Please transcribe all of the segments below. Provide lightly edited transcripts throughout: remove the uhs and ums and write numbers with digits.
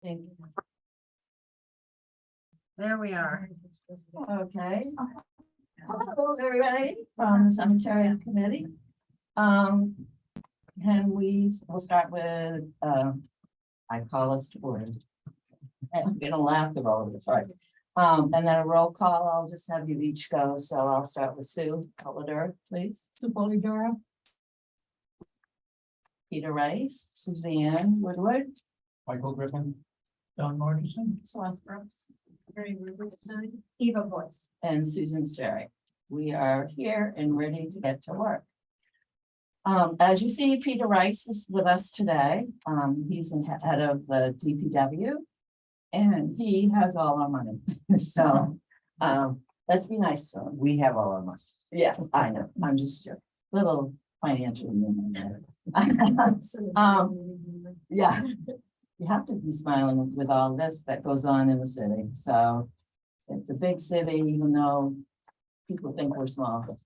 Thank you. There we are. Okay. Hello, everybody from the cemetery committee. We'll start with, I call us to order. I'm gonna laugh at all of this, sorry. And then a roll call, I'll just have you each go, so I'll start with Sue Polidor, please. Sue Polidor. Peter Rice, Suzanne Woodward. Michael Griffin. Don Morrison. Celeste Brooks. Eva Voice. And Susan Sterry. We are here and ready to get to work. As you see, Peter Rice is with us today. He's the head of the DPW. And he has all our money. So let's be nice to him. We have all our money. Yes, I know. I'm just a little financial. Yeah. You have to be smiling with all this that goes on in the city. So it's a big city, even though people think we're small.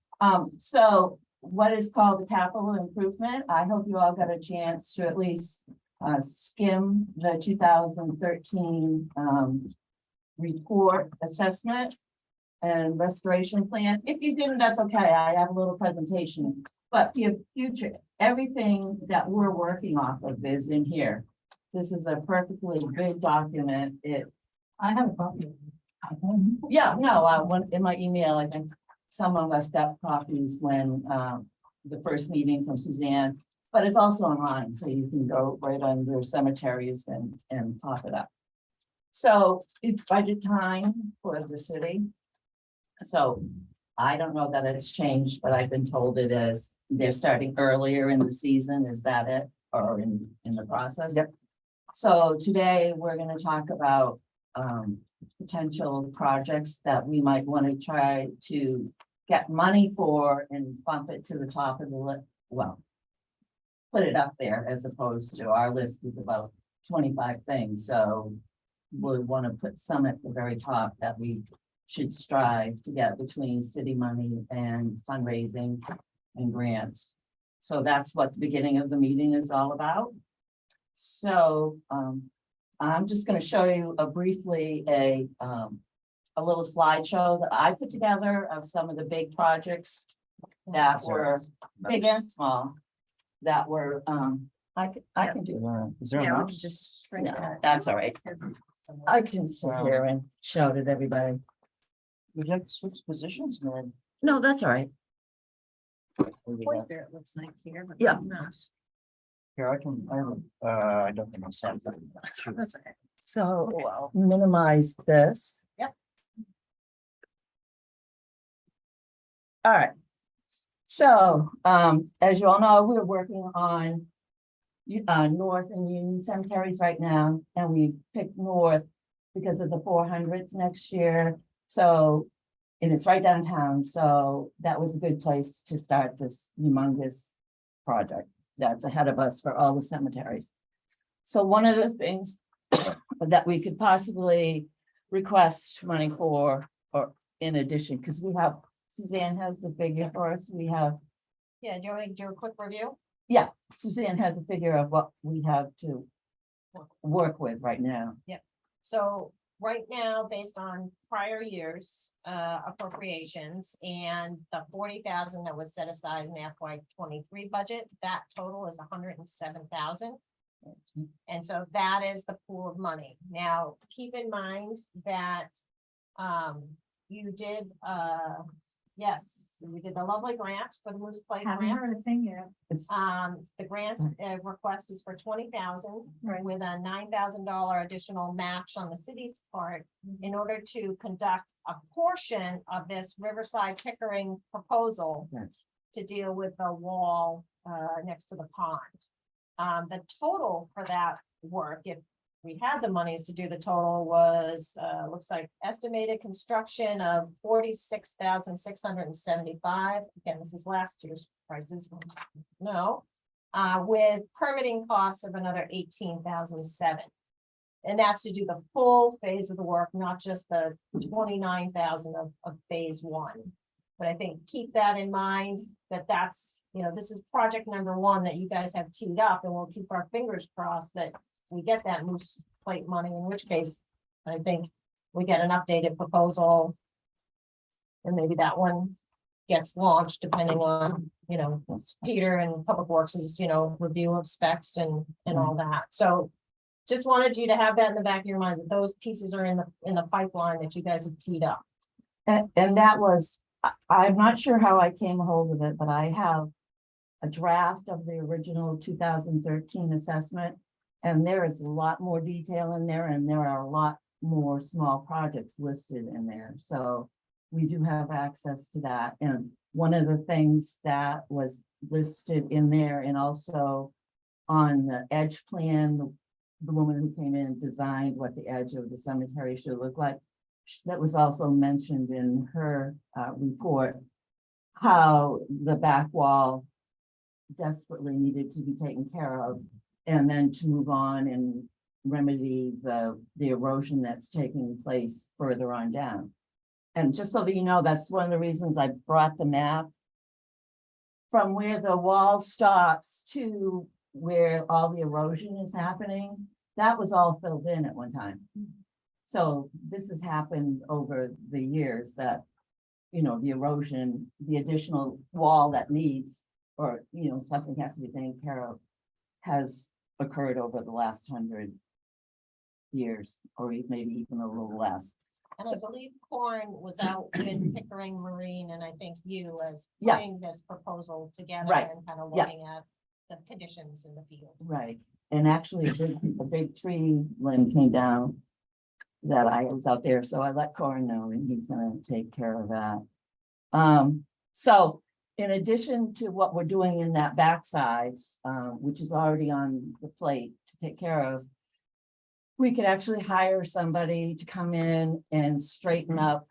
So what is called the capital improvement? I hope you all got a chance to at least skim the 2013 report assessment and restoration plan. If you didn't, that's okay. I have a little presentation, but for future, everything that we're working off of is in here. This is a perfectly good document. I have a copy. Yeah, no, I went in my email. I think some of us got copies when the first meeting from Suzanne, but it's also online, so you can go right on your cemeteries and pop it up. So it's budget time for the city. So I don't know that it's changed, but I've been told it is. They're starting earlier in the season. Is that it? Or in the process? Yep. So today we're going to talk about potential projects that we might want to try to get money for and bump it to the top of the list. Well, put it up there as opposed to our list with about 25 things. So we want to put some at the very top that we should strive to get between city money and fundraising and grants. So that's what the beginning of the meeting is all about. So I'm just going to show you briefly a little slideshow that I put together of some of the big projects that were big and small that were I can do that. Is there a Yeah, we mouse? could just shrink No, that. that's all right. I can sit here and shout at everybody. Would you like to switch positions, man? No, that's all right. Pointer, it looks like here, but. Yeah. no, Here, I don't think I'm set. That's okay. So Okay. I'll minimize this. Yep. All right. So as you all know, we're working on North and Union cemeteries right now, and we picked North because of the 400s next year. So, and it's right downtown, so that was a good place to start this humongous project that's ahead of us for all the cemeteries. So one of the things that we could possibly request money for, or in addition, because we have, Suzanne has the figure for us, we have, Yeah, do you want me to do a quick review? yeah, Suzanne has the figure of what we have to work with right now. So right now, based on prior years appropriations and the 40,000 that was set aside in the FY 23 budget, that total is 107,000. And so that is the pool of money. Now, keep in mind that you did yes, we did the lovely grant for the Moose Plate Haven't grant. heard a thing yet. It's, The grant request is for 20,000 Right. with a $9,000 additional match on the city's part in order to conduct a portion of this Riverside Pickering proposal yes. to deal with the wall next to the pond. The total for that work, if we had the monies to do the total, was looks like estimated construction of 46,675. Again, this is last year's prices. No, with permitting costs of another 18,007. And that's to do the full phase of the work, not just the 29,000 of phase one. But I think keep that in mind, that's, this is project number one that you guys have teed up, and we'll keep our fingers crossed that we get that Moose plate money, in which case, I think we get an updated proposal. And maybe that one gets launched depending on, you know, Peter and Public Works' review of specs and all that. So just wanted you to have that in the back of your mind, that those pieces are in the pipeline that you guys have teed up. And that was, I'm not sure how I came a hold of it, but I have a draft of the original 2013 assessment. And there is a lot more detail in there, and there are a lot more small projects listed in there. So we do have access to that. And one of the things that was listed in there, and also on the edge plan, the woman who came in and designed what the edge of the cemetery should look like, that was also mentioned in her report, how the back wall desperately needed to be taken care of, and then to move on and remedy the erosion that's taking place further on down. And just so that you know, that's one of the reasons I brought the map from where the wall stops to where all the erosion is happening. That was all filled in at one time. So this has happened over the years that, you know, the erosion, the additional wall that needs, or, you know, something has to be taken care of, has occurred over the last 100 years, or maybe even a little less. And I believe Corin was out with Pickering Marine, and I think you as Yeah. putting this proposal together Right. and kind of Yeah. looking at the conditions in the field. Right, and actually a big tree limb came down that I was out there, so I let Corin know, and he's gonna take care of that. So in addition to what we're doing in that backside, which is already on the plate to take care of, we could actually hire somebody to come in and straighten up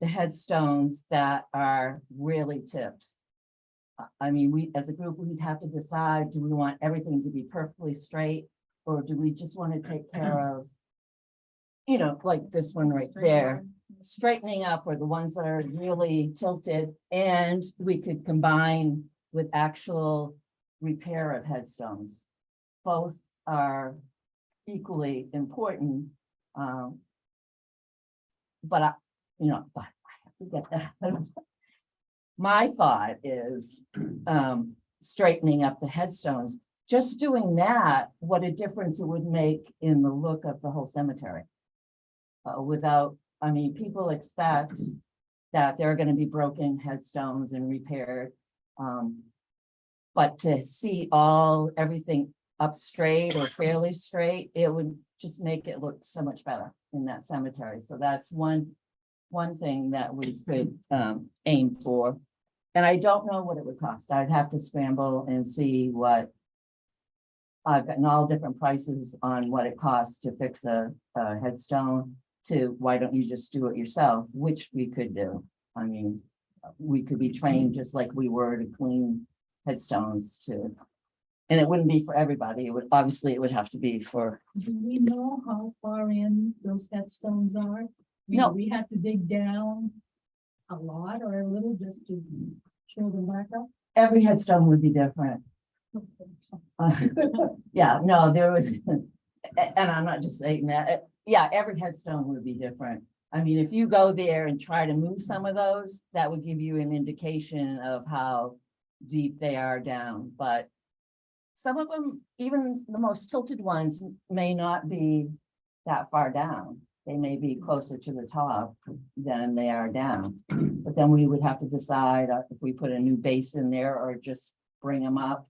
the headstones that are really tipped. I mean, we, as a group, we'd have to decide, do we want everything to be perfectly straight? Or do we just want to take care of, you know, like this one right there, straightening up, or the ones that are really tilted, and we could combine with actual repair of headstones. Both are equally important. But I, you know, I have to get that. My thought is straightening up the headstones. Just doing that, what a difference it would make in the look of the whole cemetery. Without, I mean, people expect that there are going to be broken headstones and repaired. But to see everything up straight or fairly straight, it would just make it look so much better in that cemetery. So that's one thing that we could aim for. And I don't know what it would cost. I'd have to scramble and see what. I've gotten all different prices on what it costs to fix a headstone, to why don't you just do it yourself, which we could do. I mean, we could be trained just like we were to clean headstones too. And it wouldn't be for everybody. It would, obviously, it would have to be for. Do we know how far in those headstones are? No. We have to dig down a lot or a little just to show them back up? Every headstone would be different. Yeah, no, there was, and I'm not just saying that, yeah, every headstone would be different. I mean, if you go there and try to move some of those, that would give you an indication of how deep they are down, but some of them, even the most tilted ones, may not be that far down. They may be closer to the top than they are down. But then we would have to decide if we put a new base in there or just bring them up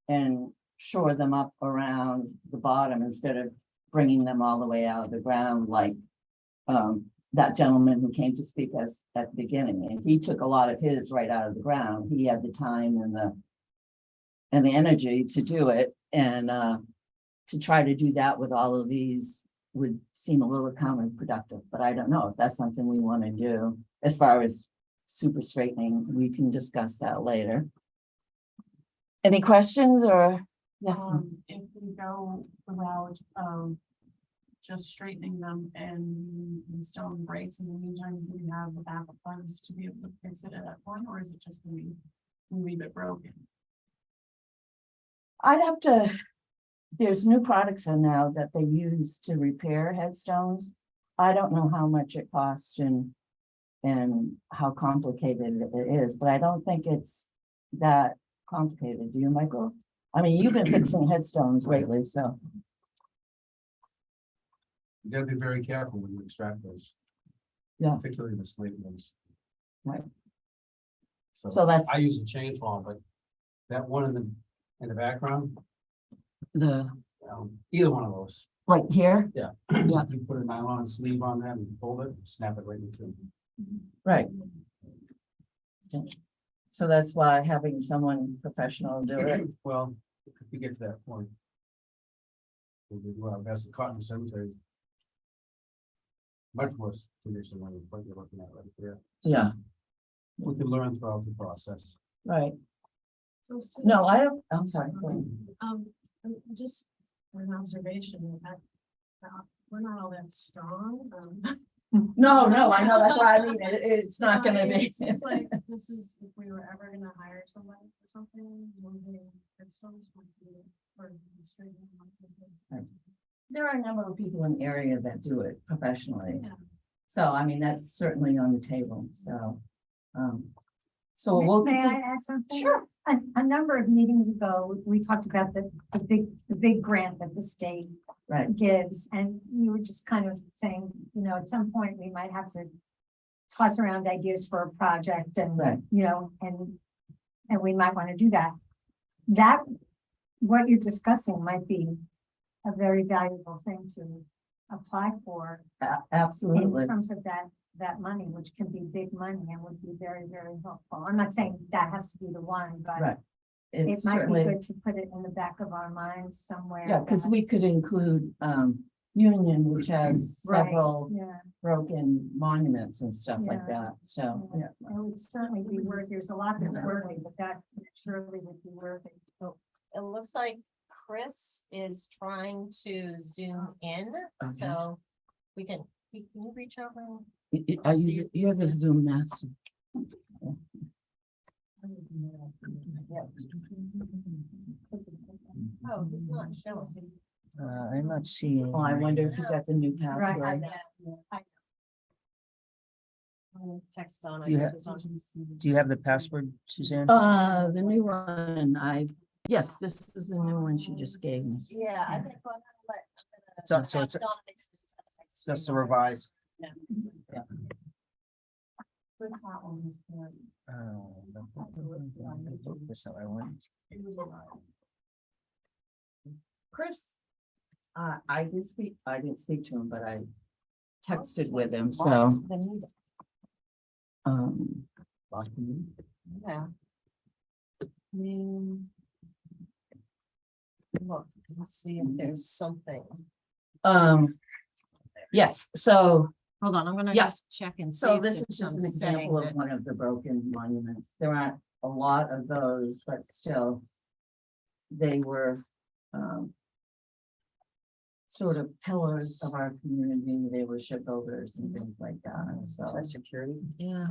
and shore them up around the bottom instead of bringing them all the way out of the ground like that gentleman who came to speak us at the beginning. And he took a lot of his right out of the ground. He had the time and the energy to do it. And to try to do that with all of these would seem a little counterproductive, but I don't know if that's something we want to do. As far as super straightening, we can discuss that later. Any questions or? Yes, If we go the route of just straightening them and the stone breaks in the meantime, do we have the backup funds to be able to fix it at that point, or is it just we leave it broken? I'd have to there's new products in now that they use to repair headstones. I don't know how much it costs and how complicated it is, but I don't think it's that complicated. Do you, Michael? I mean, you've been fixing headstones lately, so. You gotta be very careful when you extract those. Yeah. Particularly the slate ones. Right. So So that's I use a chainsaw, but that one in the background, the, either one of those. like here, Yeah. Yeah. You put a nylon sleeve on that and fold it, snap it right into. right. So that's why having someone professional do it. Well, if you get to that point. Well, that's the cotton cemetery. Much worse condition than what you're looking at right there. Yeah, We can learn throughout the process. right. So, Sue, No, I don't, I'm sorry. go ahead. just an observation that, we're not all that strong. No, I know, that's why I mean, it's not gonna be. It's like, this is, if we were ever gonna hire somebody for something, moving headstones would be, or straightening them. There are a number of people in the area that do it professionally. Yeah. So, I mean, that's certainly on the table, so. So we'll. May I add something? Sure. A number of meetings ago, we talked about the big grant that the state Right, gives, and you were just kind of saying, you know, at some point, we might have to toss around ideas for a project and, Right. you know, and we might want to do that. That, what you're discussing might be a very valuable thing to apply for in absolutely, terms of that money, which can be big money and would be very, very helpful. I'm not saying that has to be the one, but right. it It's might be certainly, good to put it in the back of our minds somewhere. yeah, because that- we could include, Union, which has Right, several yeah, broken monuments and stuff like Yeah. that, so, yeah. it would certainly be worth, there's a lot that's worthy, but that surely would be worth it. It looks like Chris is trying to zoom in, Okay. so we can you reach over? Are See you, if you're he's the there. Zoom master. Oh, he's not showing. I'm not seeing. Oh, I wonder if you got the new Right, password. Text on. Do you have- Do you have the password, Suzanne? The new one, yes, this is the new one she just gave me. Yeah, I think. I'm gonna let- So ask it's Donna to make sure she's got the text just a screen on. revised. Yeah. That's how I went. Chris, I didn't speak to him, but I texted with him, so, Yeah. Look, let's see if there's something. yes, so, Hold on, I'm gonna Yeah. just check and see. so if this there's is just some an setting example of that- one of the broken monuments. There aren't a lot of those, but still, they were, sort of pillars of our community. They were shipbuilders and things like that, so. Security? Yeah.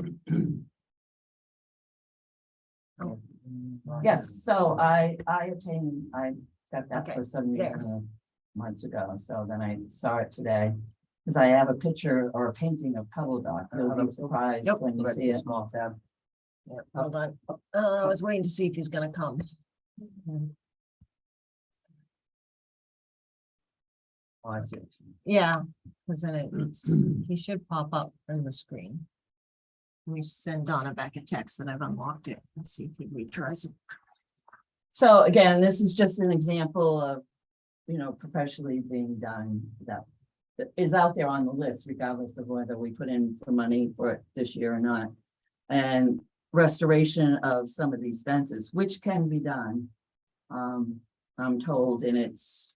Yes, so I got that Okay, for some there. reason months ago, so then I saw it today. Cause I have a picture or a painting of Pebble Dock, you'll be surprised Yep. when you see it. Small tab. Yeah, hold on. I was waiting to see if he's gonna come. Oh, I see. what you mean. Yeah, because then it's, he should pop up on the screen. Let me send Donna back a text that I've unlocked it. Let's see if he retries it. So again, this is just an example of, professionally being done that is out there on the list regardless of whether we put in the money for it this year or not. And restoration of some of these fences, which can be done. I'm told, and it's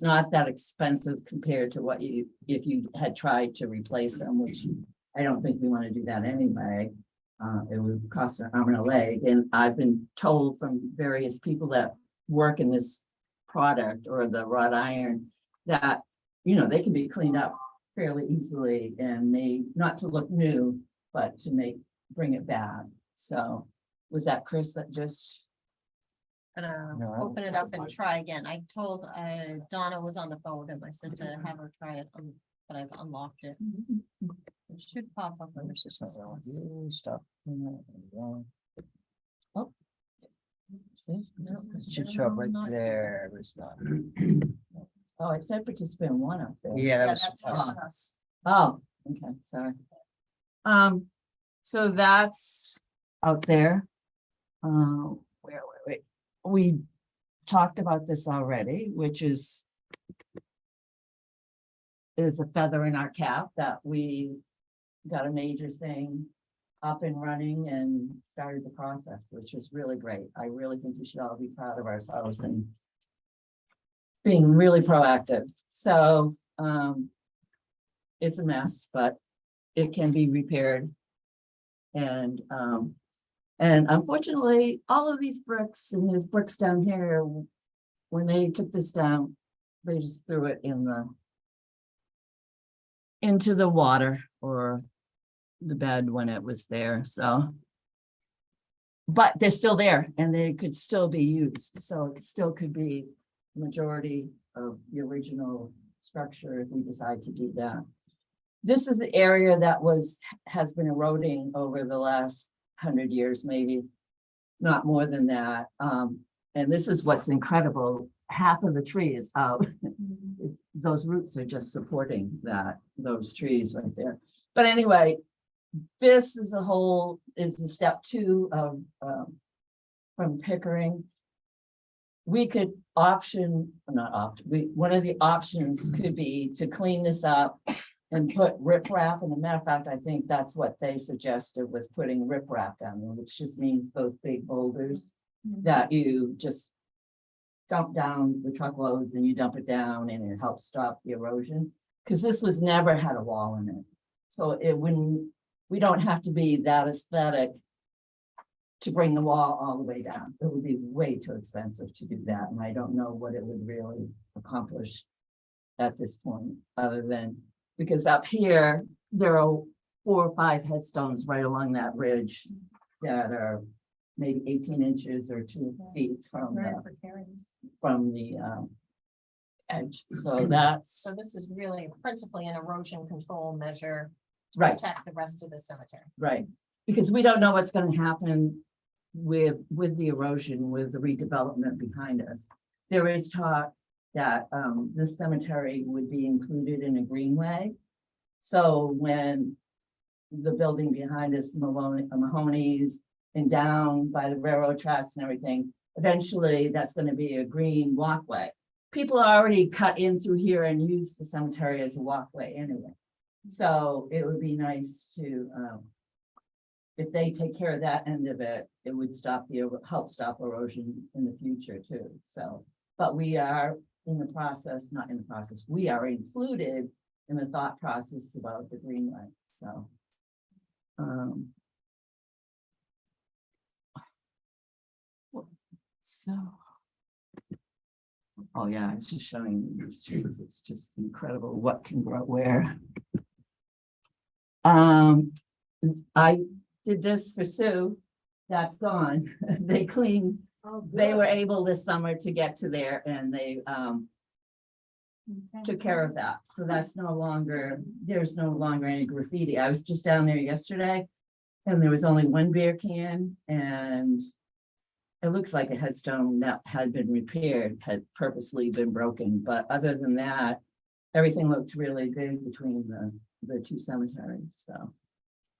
not that expensive compared to what if you had tried to replace them, which I don't think we want to do that anyway. It would cost an arm and a leg, and I've been told from various people that work in this product or the wrought iron that, they can be cleaned up fairly easily and made, not to look new, but to bring it back. So was that Chris that just? gonna No, I open it don't- up and try again. I told, Donna was on the phone with him. I said to have her try it, but I've unlocked it. It should pop up under system. Stop. See? Should show up right there. It was that. Oh, it said participant one up there. Yeah, that Yeah, was that's us. on us. Oh, okay, sorry. So that's out there. Wait, we talked about this already, which is a feather in our cap that we got a major thing up and running and started the process, which is really great. I really think we should all be proud of ourselves and being really proactive. So, it's a mess, but it can be repaired. And unfortunately, all of these bricks and there's bricks down here, when they took this down, they just threw it into the water or the bed when it was there, so. But they're still there and they could still be used, so it still could be majority of the original structure if we decide to do that. This is the area that has been eroding over the last 100 years, maybe, not more than that. And this is what's incredible. Half of the tree is out. Those roots are just supporting those trees right there. But anyway, this is the step 2 of from Pickering. We could one of the options could be to clean this up and put riprap. And a matter of fact, I think that's what they suggested, was putting riprap down there, which just means those big boulders that you just dump down the truckloads and you dump it down and it helps stop the erosion. Because this was never had a wall in it. So we don't have to be that aesthetic to bring the wall all the way down. It would be way too expensive to do that. And I don't know what it would really accomplish at this point, other than, because up here, there are 4 or 5 headstones right along that ridge that are maybe 18 inches or 2 feet from the edge. So that's So this is really principally an erosion control measure to right. protect the rest of the cemetery. Right, because we don't know what's gonna happen with the erosion, with the redevelopment behind us. There is talk that this cemetery would be included in a greenway. So when the building behind us, Mahoney's, and down by the railroad tracks and everything, eventually that's gonna be a green walkway. People already cut in through here and use the cemetery as a walkway anyway. So it would be nice to, if they take care of that end of it, it would help stop erosion in the future too. So, but we are in the process, not in the process, we are included in the thought process about the greenway, so. So. Oh yeah, it's just showing you these trees. It's just incredible what can grow where. I did this for Sue. That's gone. They cleaned, they were able this summer to get to there and they took care of that. So that's no longer, there's no longer any graffiti. I was just down there yesterday and there was only 1 beer can and it looks like a headstone that had been repaired, had purposely been broken. But other than that, everything looked really good between the 2 cemeteries, so.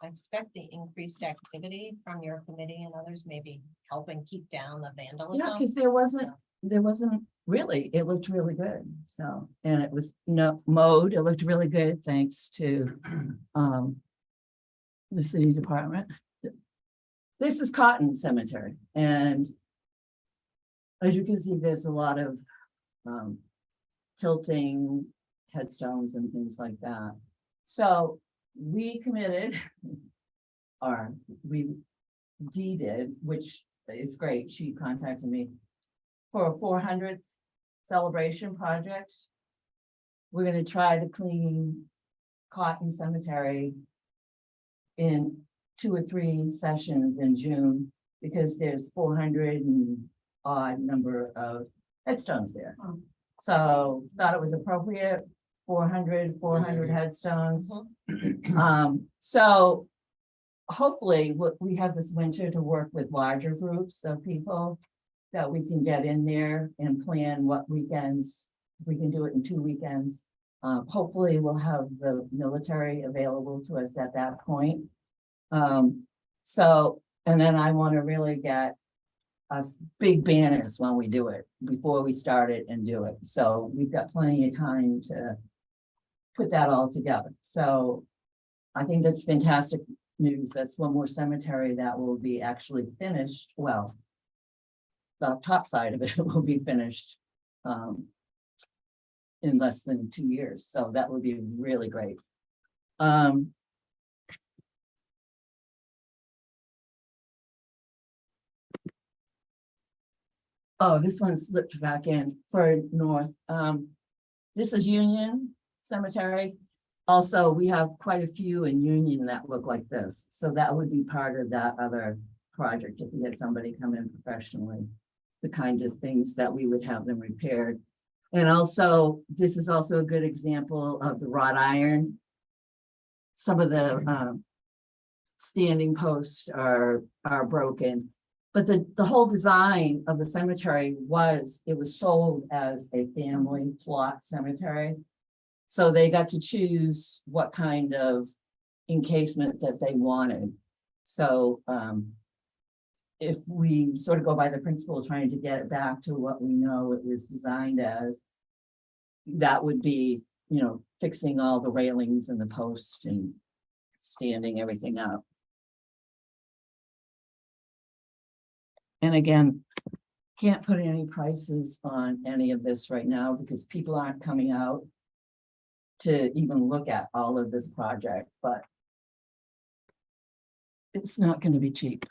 I expect the increased activity from your committee and others maybe helping keep down the Yeah, vandalism. because there wasn't really, it looked really good, so, and it was mowed, it looked really good, thanks to the city department. This is Cotton Cemetery, and as you can see, there's a lot of tilting headstones and things like that. So we committed, or we deeded, which is great, she contacted me for a 400th celebration project. We're gonna try to clean Cotton Cemetery in 2 or 3 sessions in June, because there's 400 and odd number of headstones there. Oh. So thought it was appropriate, 400 headstones. So hopefully we have this winter to work with larger groups of people that we can get in there and plan what weekends, we can do it in 2 weekends. Hopefully we'll have the military available to us at that point. So, and then I want to really get us big banners when we do it, before we start it and do it. So we've got plenty of time to put that all together. So I think that's fantastic news. That's one more cemetery that will be actually finished. Well, the top side of it will be finished in less than 2 years. So that would be really great. Oh, this one slipped back in for north. This is Union Cemetery. Also, we have quite a few in Union that look like this. So that would be part of that other project if we had somebody come in professionally. The kind of things that we would have them repaired. And also, this is also a good example of the wrought iron. Some of the standing posts are broken. But the whole design of the cemetery was, it was sold as a family plot cemetery. So they got to choose what kind of encasement that they wanted. So if we sort of go by the principle of trying to get it back to what we know it was designed as, that would be, you know, fixing all the railings and the posts and standing everything up. And again, can't put any prices on any of this right now because people aren't coming out to even look at all of this project, but it's not going to be cheap.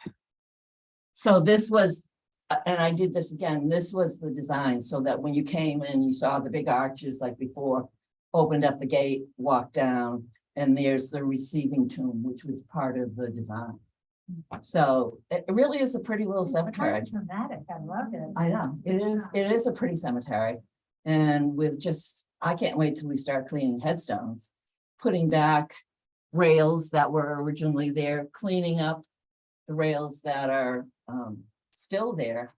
So this was, and I did this again, this was the design so that when you came in, you saw the big arches like before, opened up the gate, walked down, and there's the receiving tomb, which was part of the design. So it really is a pretty little It's cemetery. kind of dramatic. I love it. I know, it is a pretty cemetery. And with just, I can't wait till we start cleaning headstones, putting back rails that were originally there, cleaning up the rails that are still there.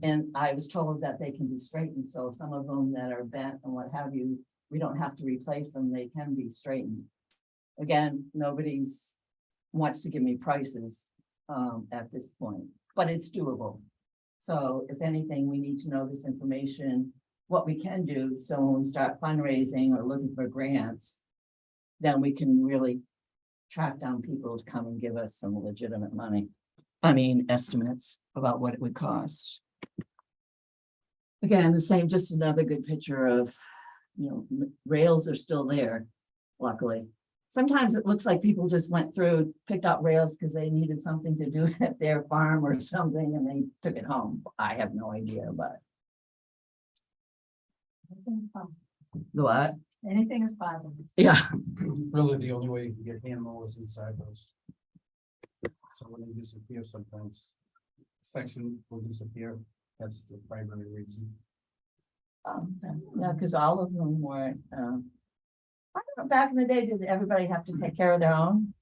And I was told that they can be straightened, so some of them that are bent and what have you, we don't have to replace them, they can be straightened. Again, nobody's wants to give me prices at this point, but it's doable. So if anything, we need to know this information, what we can do, so when we start fundraising or looking for grants, then we can really track down people to come and give us some legitimate money. I mean, estimates about what it would cost. Again, the same, just another good picture of, you know, rails are still there, luckily. Sometimes it looks like people just went through, picked out rails because they needed something to do at their farm or something, and they took it home. I have no idea, but Anything is possible. the what? Anything is possible. Yeah, Really, the only way you can get hand mowers inside those. So when they disappear, sometimes section will disappear. That's the primary reason. yeah, because all of them were, I don't know, back in the day, did everybody have to take care of their own?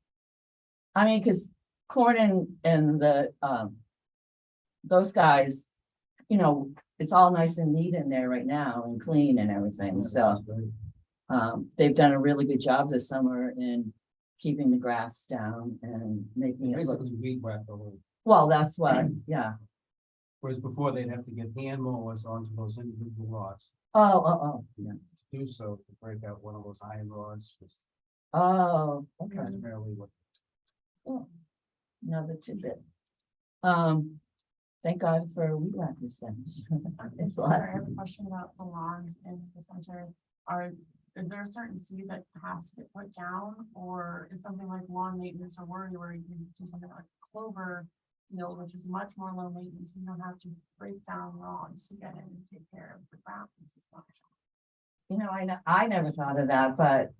I mean, because Corn and the, those guys, you know, it's all nice and neat in there right now and clean and everything, so. They've done a really good job this summer in keeping the grass down and making it look, Basically weed whack over. well, that's what, yeah. Whereas before they'd have to get hand mowers onto those individual lots. Oh, yeah. To do so, to break out one of those iron rods was Oh, okay. customarily what. Oh, another tidbit. Thank God for weed whackers then. It's I have awesome. a question about the lawns in the center. Is there a certain seed that has to get put down, or is something like lawn maintenance or where you can do something like clover field, which is much more low maintenance, and you don't have to break down lawns to get in and take care of the ground as much. You know, I never thought of that, but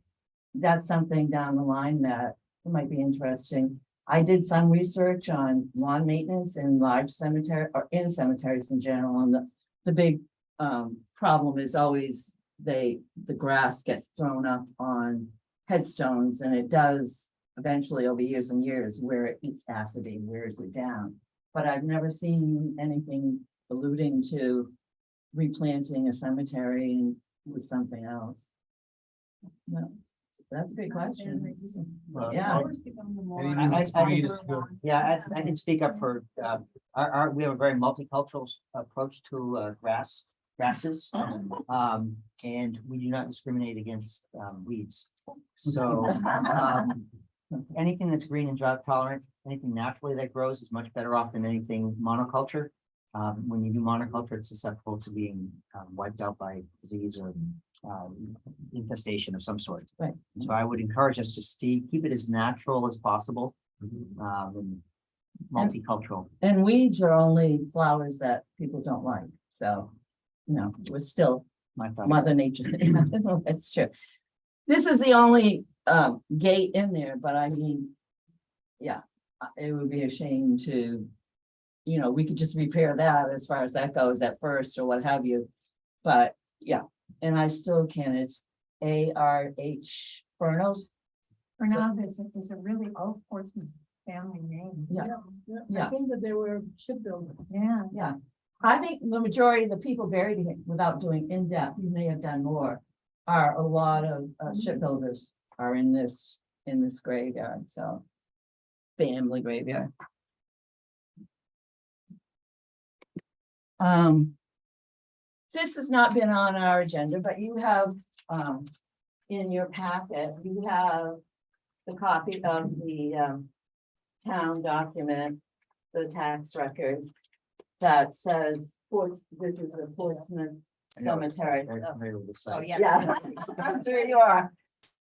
that's something down the line that might be interesting. I did some research on lawn maintenance in large cemetery or in cemeteries in general, and the big problem is always the grass gets thrown up on headstones, and it does eventually over years and years where it eats acidity, wears it down. But I've never seen anything alluding to replanting a cemetery with something else. No, that's a good question. Yeah. Yeah, I can speak up for, we have a very multicultural approach to grasses. And we do not discriminate against, weeds. So, anything that's green and drought tolerant, anything naturally that grows is much better off than anything monoculture. When you do monoculture, it's susceptible to being wiped out by disease or infestation of some sort. Right. So I would encourage us to keep it as natural as possible. And multicultural. And weeds are only flowers that people don't like, so, we're still My thought is Mother Nature. That's true. This is the only gate in there, but I mean, yeah, it would be a shame to, we could just repair that as far as that goes at first or what have you. But yeah, and I still can, it's A.R.H. Fernald. For now, there's a really old Portsmouth family name. Yeah. I Yeah. think that they were shipbuilders. Yeah. Yeah, I think the majority of the people buried here without doing in-depth, you may have done more, are a lot of shipbuilders are in this graveyard, so. Family graveyard. This has not been on our agenda, but you have, in your packet, you have the copy of the, town document, the tax record that says this is a Portsmouth cemetery. very familiar with this Oh, site. yeah. Yeah, I'm sure you are.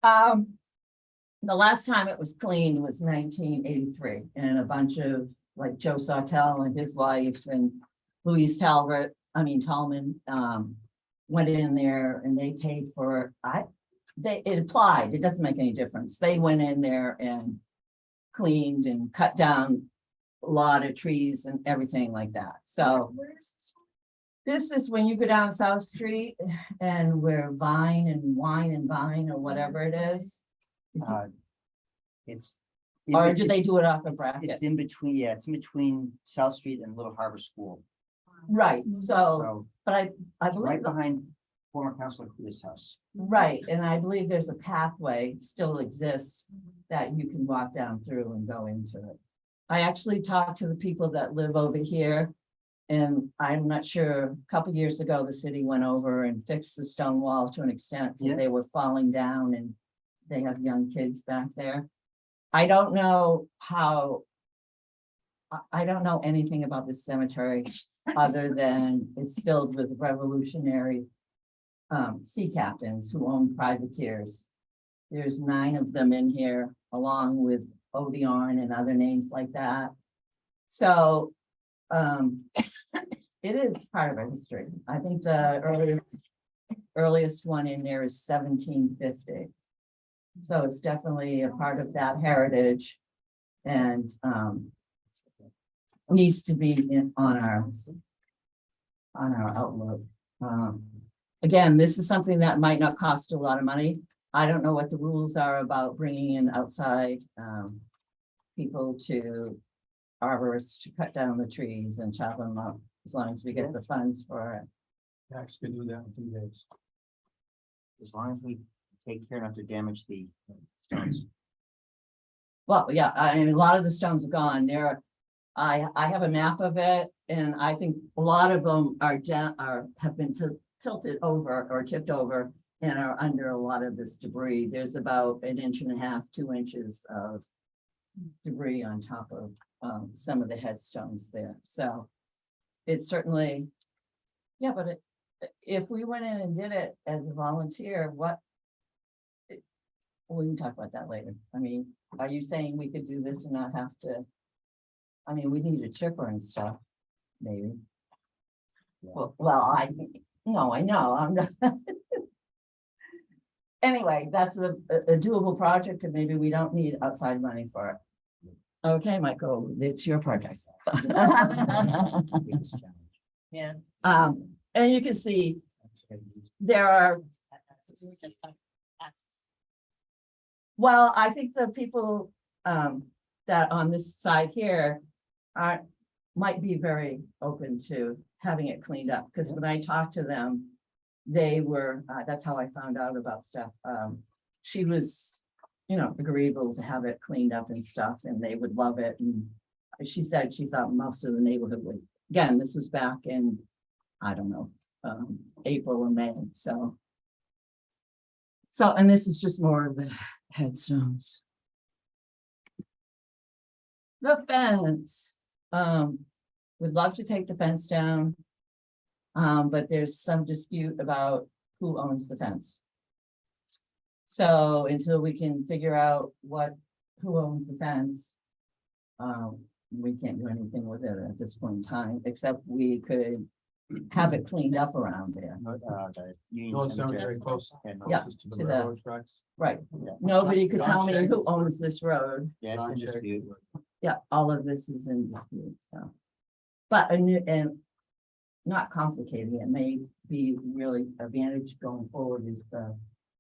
The last time it was cleaned was 1983, and a bunch of, like, Joe Sawtell and his wife and Louise Tallman, went in there and they paid for, it applied, it doesn't make any difference. They went in there and cleaned and cut down a lot of trees and everything like that, so. Where is this one? This is when you go down South Street and where Vine and Wine and Vine or whatever it is. It's. Or do they do it off a It's bracket? in between, yeah, it's in between South Street and Little Harbor School. Right, so, So but I right believe, behind former Councilor Kuda's house. right, and I believe there's a pathway still exists that you can walk down through and go into it. I actually talked to the people that live over here. And I'm not sure, a couple years ago, the city went over and fixed the stone wall to an extent, Yeah. because they were falling down and they have young kids back there. I don't know how. I don't know anything about this cemetery, other than it's filled with revolutionary sea captains who own privateers. There's 9 of them in here, along with Odiorn and other names like that. So it is part of our history. I think the earliest one in there is 1750. So it's definitely a part of that heritage and needs to be on our outlook. Again, this is something that might not cost a lot of money. I don't know what the rules are about bringing in outside people to arborists to cut down the trees and chop them up, as long as we get the funds for it. Tax could do that in 2 days. As long as we take care not to damage the stones. Well, yeah, I mean, a lot of the stones are gone. I have a map of it, and I think a lot of them have been tilted over or tipped over and are under a lot of this debris. There's about 1.5 inches, 2 inches of debris on top of some of the headstones there. So it's certainly, yeah, but if we went in and did it as a volunteer, we can talk about that later. I mean, are you saying we could do this and not have to? I mean, we need a chipper and stuff, maybe. Well, I know, I'm not. Anyway, that's a doable project, and maybe we don't need outside money for it. Okay, Michael, it's your project. Biggest challenge. Yeah. And you can see there are, well, I think the people that on this side here might be very open to having it cleaned up, because when I talked to them, they were, that's how I found out about stuff. She was, agreeable to have it cleaned up and stuff, and they would love it. And she said she thought most of the neighborhood would. Again, this was back in, I don't know, April or May, so. So, and this is just more of the headstones. The fence, would love to take the fence down. But there's some dispute about who owns the fence. So until we can figure out who owns the fence. We can't do anything with it at this point in time, except we could have it cleaned up around there. The Union North Cemetery. Cemetery close. And Yeah. Closest to to the the- railroad tracks. Right, Yeah. nobody could John tell me who Shank's- owns this road. Yeah, it's in John Shay. dispute. Yeah, all of this is in dispute, so. But a new and not complicated, it may be really advantage going forward is the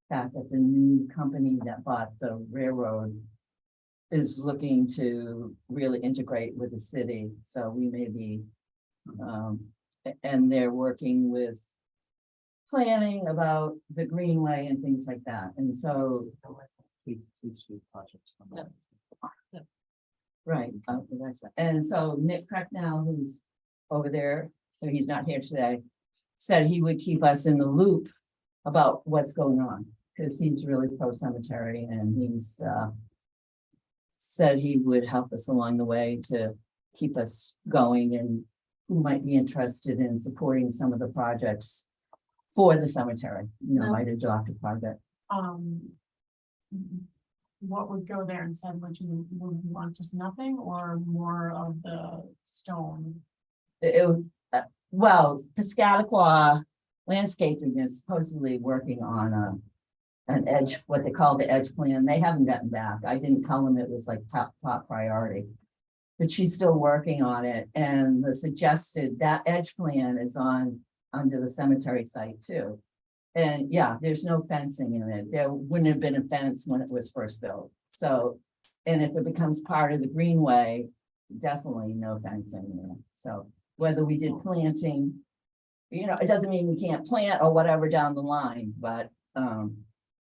fact that the new company that bought the railroad is looking to really integrate with the city, so we may be, and they're working with planning about the greenway and things like that, and so. Fleet Street projects. Right, and so Nick Cracknell, who's over there, so he's not here today, said he would keep us in the loop about what's going on, because he's really pro cemetery and he's said he would help us along the way to keep us going, and who might be interested in supporting some of the projects for the cemetery, might adopt a project. What would go there instead? Would you want just nothing or more of the stone? Well, Piscataqua Landscaping is supposedly working on an edge, what they call the edge plan. They haven't gotten back. I didn't tell them it was like top priority. But she's still working on it, and the suggested that edge plan is under the cemetery site too. And yeah, there's no fencing in it. There wouldn't have been a fence when it was first built. So, and if it becomes part of the greenway, definitely no fencing there. So whether we did planting, it doesn't mean we can't plant or whatever down the line, but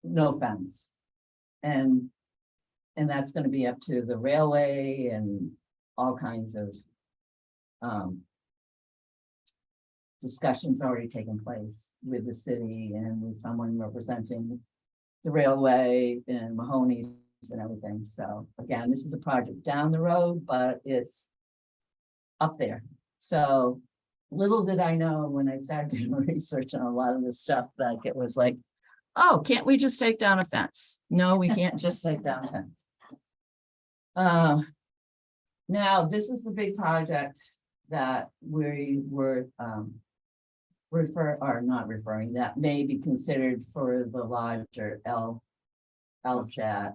no fence. And that's gonna be up to the railway and all kinds of discussions already taken place with the city and with someone representing the railway and Mahoney's and everything. So again, this is a project down the road, but it's up there. So little did I know when I started doing research on a lot of this stuff, that it was like, oh, can't we just take down a fence? No, we can't just take down a fence. Now, this is the big project that we were that may be considered for the larger LSAT.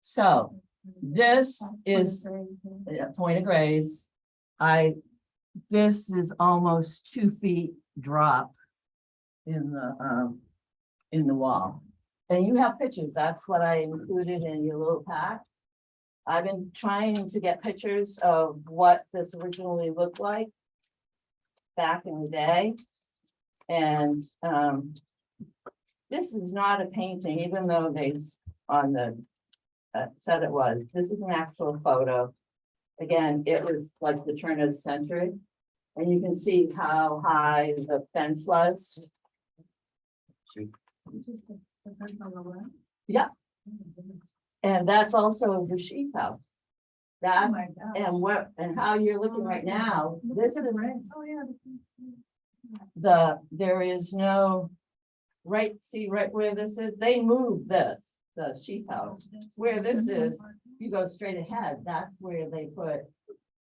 So this is Point of Grace. This is almost 2 feet drop in the wall. And you have pictures. That's what I included in your little pack. I've been trying to get pictures of what this originally looked like back in the day. And this is not a painting, even though they on the said it was. This is an actual photo. Again, it was like the turn of the century. And you can see how high the fence was. Yeah. And that's also the sheep house. That and how you're looking right now, this is there is no see right where this is, they moved this, the sheep house. Where this is, you go straight ahead, that's where they put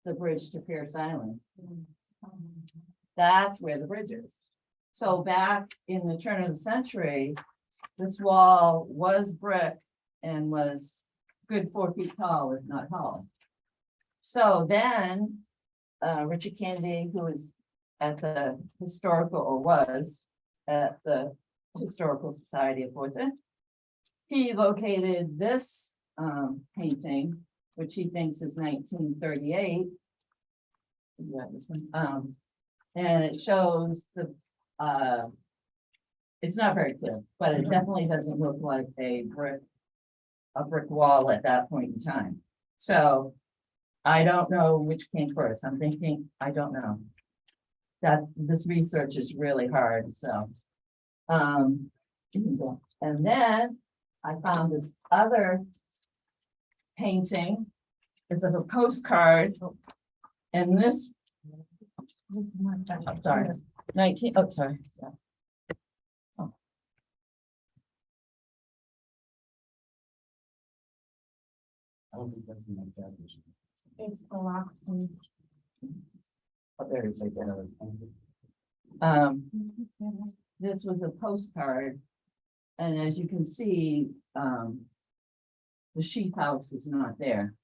the bridge to Pierce Island. That's where the bridge is. So back in the turn of the century, this wall was brick and was good 4 feet tall, if not tall. So then, Richard Candy, who is at the historical, or was at the Historical Society of Portsmouth, he located this painting, which he thinks is 1938. Yeah, this one. And it shows the it's not very clear, but it definitely doesn't look like a brick wall at that point in time. So I don't know which came first. I'm thinking, I don't know. That this research is really hard, so. And then I found this other painting. It's of a postcard. And this. I'm sorry, 19, oh, sorry. Yeah. I don't think that's in my calculation. It's the last one. Oh, there it is, right there. This was a postcard. And as you can see, the sheep house is not there.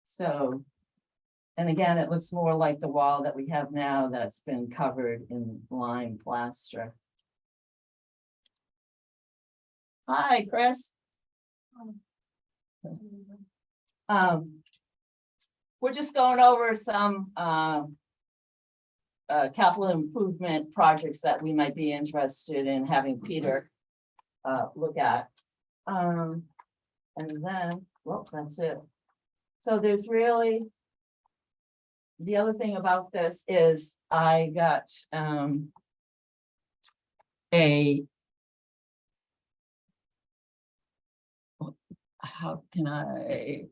So, and again, it looks more like the wall that we have now that's been covered in lime plaster. Hi, Chris. We're just going over some capital improvement projects that we might be interested in having Peter look at. And then, well, that's it. So there's really, the other thing about this is I got how can I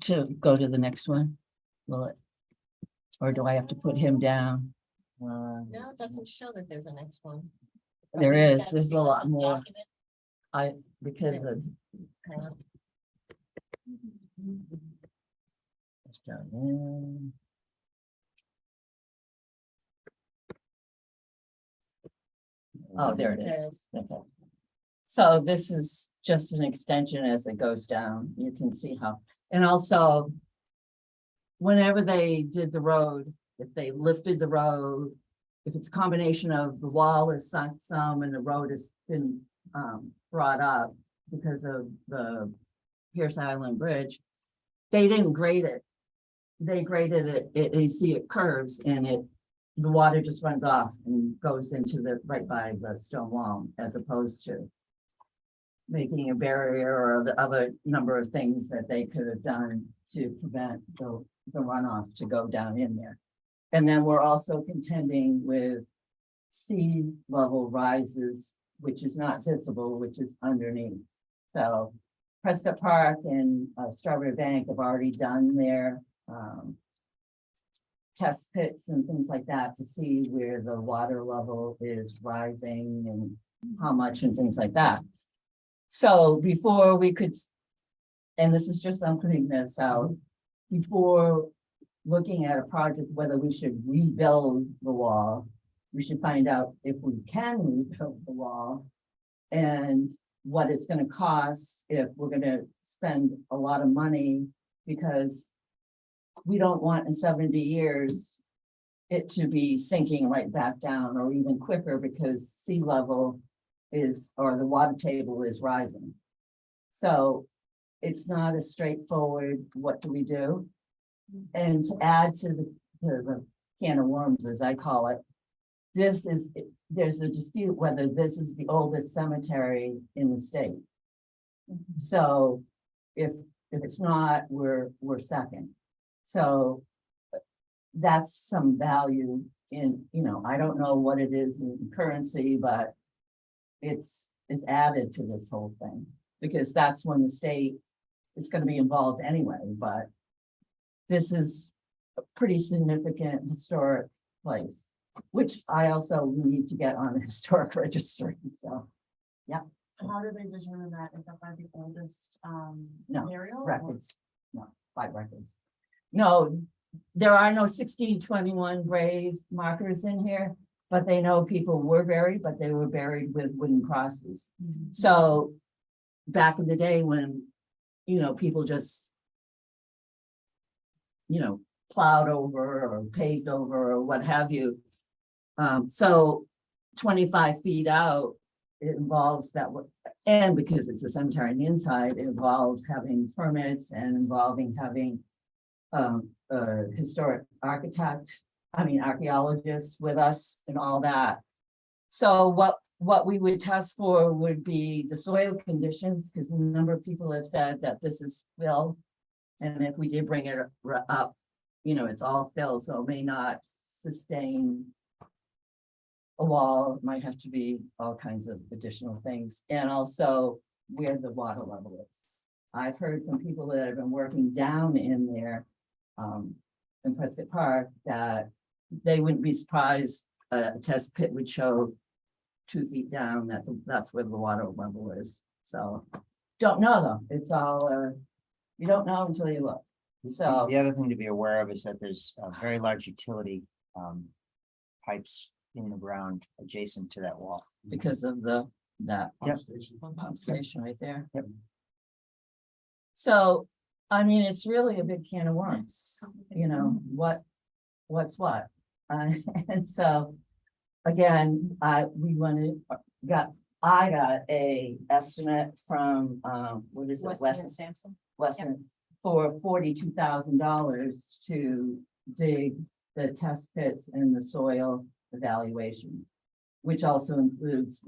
to go to the next one? Will it? Or do I have to put him down? No, it doesn't show that there's a next one. But There maybe is, that's there's a because lot of more. document. Because of. Hang on. It's down there. Oh, there it is. Okay. So this is just an extension as it goes down. You can see how, and also whenever they did the road, if they lifted the road, if it's a combination of the wall is sunk some and the road has been brought up because of the Pierce Island Bridge, they didn't grade it. They graded it, you see it curves and the water just runs off and goes into the, right by the stone wall, as opposed to making a barrier or the other number of things that they could have done to prevent the runoff to go down in there. And then we're also contending with sea level rises, which is not visible, which is underneath. So Prescott Park and Strawberry Bank have already done their test pits and things like that to see where the water level is rising and how much and things like that. So before we could, and this is just, I'm putting this out, before looking at a project, whether we should rebuild the wall, we should find out if we can rebuild the wall and what it's going to cost if we're going to spend a lot of money, because we don't want in 70 years it to be sinking right back down or even quicker because sea level is, or the water table is rising. So it's not as straightforward, what do we do? And to add to the can of worms, as I call it, there's a dispute whether this is the oldest cemetery in the state. So if it's not, we're second. So that's some value in, I don't know what it is in currency, but it's added to this whole thing, because that's when the state is going to be involved anyway, but this is a pretty significant historic place, which I also need to get on the historic registry, so, yeah. How do they determine that? Is that by the oldest No, burial? or- Records, no, by records. No, there are no 1621 grave markers in here. but they know people were buried, but they were buried with wooden crosses. So back in the day when, people just, plowed over or paved over or what have you. So 25 feet out, it involves that, and because it's a cemetery on the inside, it involves having permits and involving having a historic archaeologists with us and all that. So what we would test for would be the soil conditions, because a number of people have said that this is fill. And if we did bring it up, it's all fill, so it may not sustain a wall. It might have to be all kinds of additional things, and also where the water level is. I've heard from people that have been working down in there, in Prescott Park, that they wouldn't be surprised a test pit would show 2 feet down, that's where the water level is. So, don't know though, it's all, you don't know until you look. So, The other thing to be aware of is that there's very large utility pipes in the ground adjacent to that wall. because of that Yep. pump station right there. Yep. So, it's really a big can of worms, what's what? And so, again, I got a estimate from, what is it, Weston and Weston, Sampson. Weston, for $42,000 to dig the test pits and the soil evaluation. Which also includes,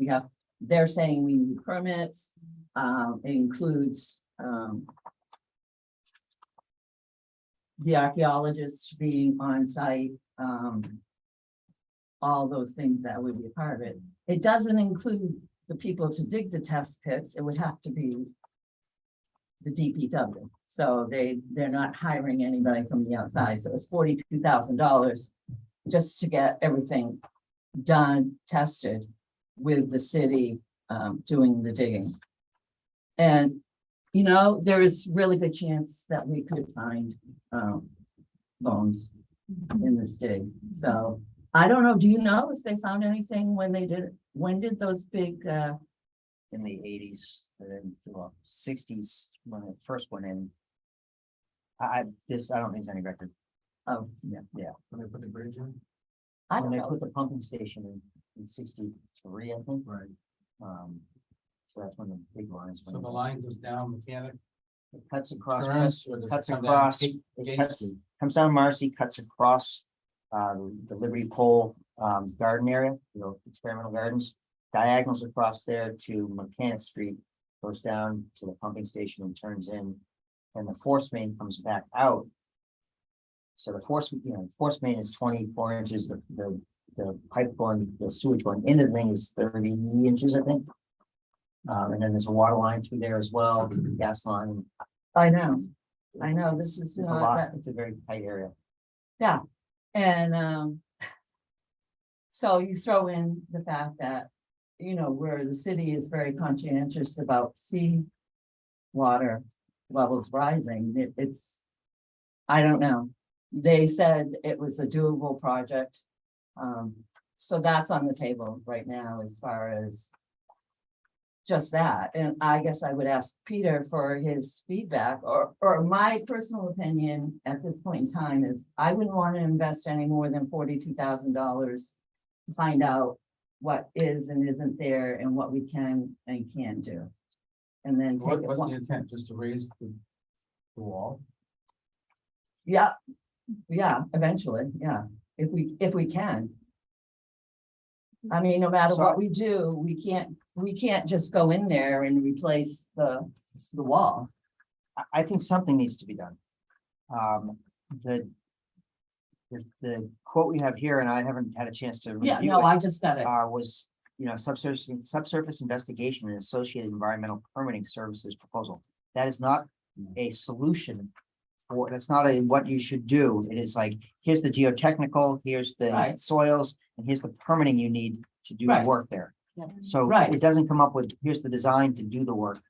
they're saying we need permits, it includes, the archaeologists being on site, all those things that would be a part of it. It doesn't include the people to dig the test pits, it would have to be the DPW, so they're not hiring anybody from the outside, so it's $42,000 just to get everything done, tested with the city, doing the digging. And, there is really good chance that we could find, bones in this dig. So I don't know, do you know if they found anything when they did it? When did those big, In the 80s, and then the 60s, when it first went in. I don't think there's any record. oh, yeah, When they put the bridge in? I When don't they know. put the pumping station in 63, I think. Right. So that's when the big lines So went the in. line goes down Mechanic, It cuts across, turns, or does it cuts come down across, Gate it Gate cuts- Street? comes down Marcy, cuts across the Liberty Pole garden area, experimental gardens. Diagonals across there to Mechanic Street, goes down to the pumping station and turns in. And the force main comes back out. So the force main is 24 inches, the pipe going, the sewage going into the thing is 30 inches, I think. And then there's a water line through there as well, gas line. I know, this It's is a not lot, that, it's a very tight area. and, so you throw in the fact that, where the city is very conscientious about sea water levels rising, it's, I don't know. They said it was a doable project. So that's on the table right now as far as just that. And I guess I would ask Peter for his feedback, or my personal opinion at this point in time is I wouldn't want to invest any more than $42,000 to find out what is and isn't there and what we can and can't do. And then take it What's the one, intent, just to raise the wall? yeah, eventually, yeah, if we can. I mean, no matter So- what we do, we can't just go in there and replace the wall. I think something needs to be done. The quote we have here, and I haven't had a chance to Yeah, review no, it, I just got it. was, subsurface investigation and associated environmental permitting services proposal. That is not a solution. Or that's not what you should do. It is like, here's the geotechnical, here's the Right. soils, and here's the permitting you need to do Right. work there. So Right. it doesn't come up with, here's the design to do the work.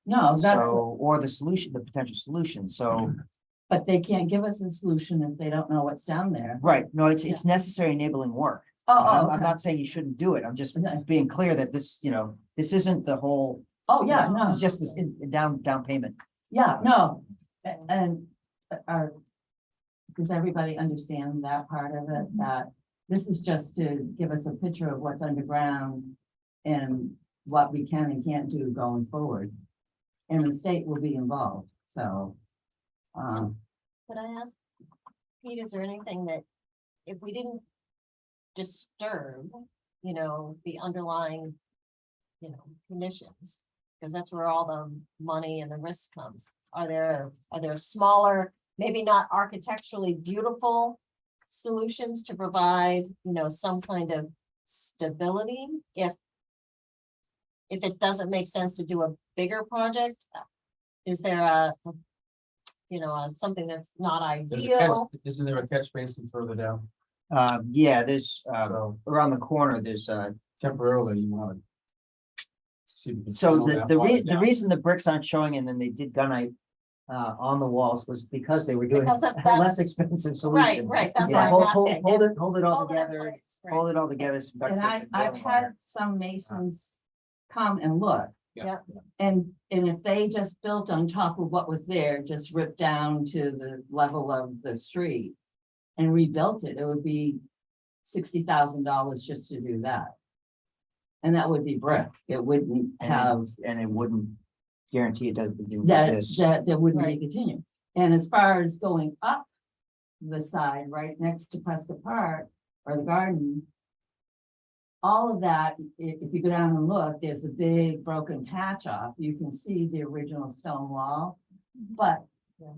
No, that's, So, or the solution, the potential solution. So, but they can't give us a solution if they don't know what's down there. right, no, it's necessary enabling work. Oh, I'm not saying you shouldn't do it. I'm just being clear that this, this isn't the whole. Oh, yeah, This no. is just this down payment. Yeah, no, and does everybody understand that part of it, that this is just to give us a picture of what's underground and what we can and can't do going forward. And the state will be involved, so. Could I ask, Pete, is there anything that, if we didn't disturb, the underlying, conditions, because that's where all the money and the risk comes. Are there smaller, maybe not architecturally beautiful solutions to provide, some kind of stability if it doesn't make sense to do a bigger project? Is there something that's not ideal? Isn't there a catch basin further down? Yeah, there's, So around the corner, there's, temporarily you want to. See if you can so slow the, that the water the down. reason the bricks aren't showing and then they did gunite on the walls was because they were doing Because of a that- less expensive Right, solution. right, that's Yeah, why I'm hold asking. it all Hold it in together, place, right. hold it all together. some duct And tape I've and boiling had water. some masons come and look. Yeah. And if they just built on top of what was there, just ripped down to the level of the street and rebuilt it, it would be $60,000 just to do that. And that would be brick. It wouldn't have, And it wouldn't guarantee it doesn't do that, this. that wouldn't be Right. continued. And as far as going up the side, right next to Prescott Park or the garden, all of that, if you go down and look, there's a big broken patch off. You can see the original stone wall, but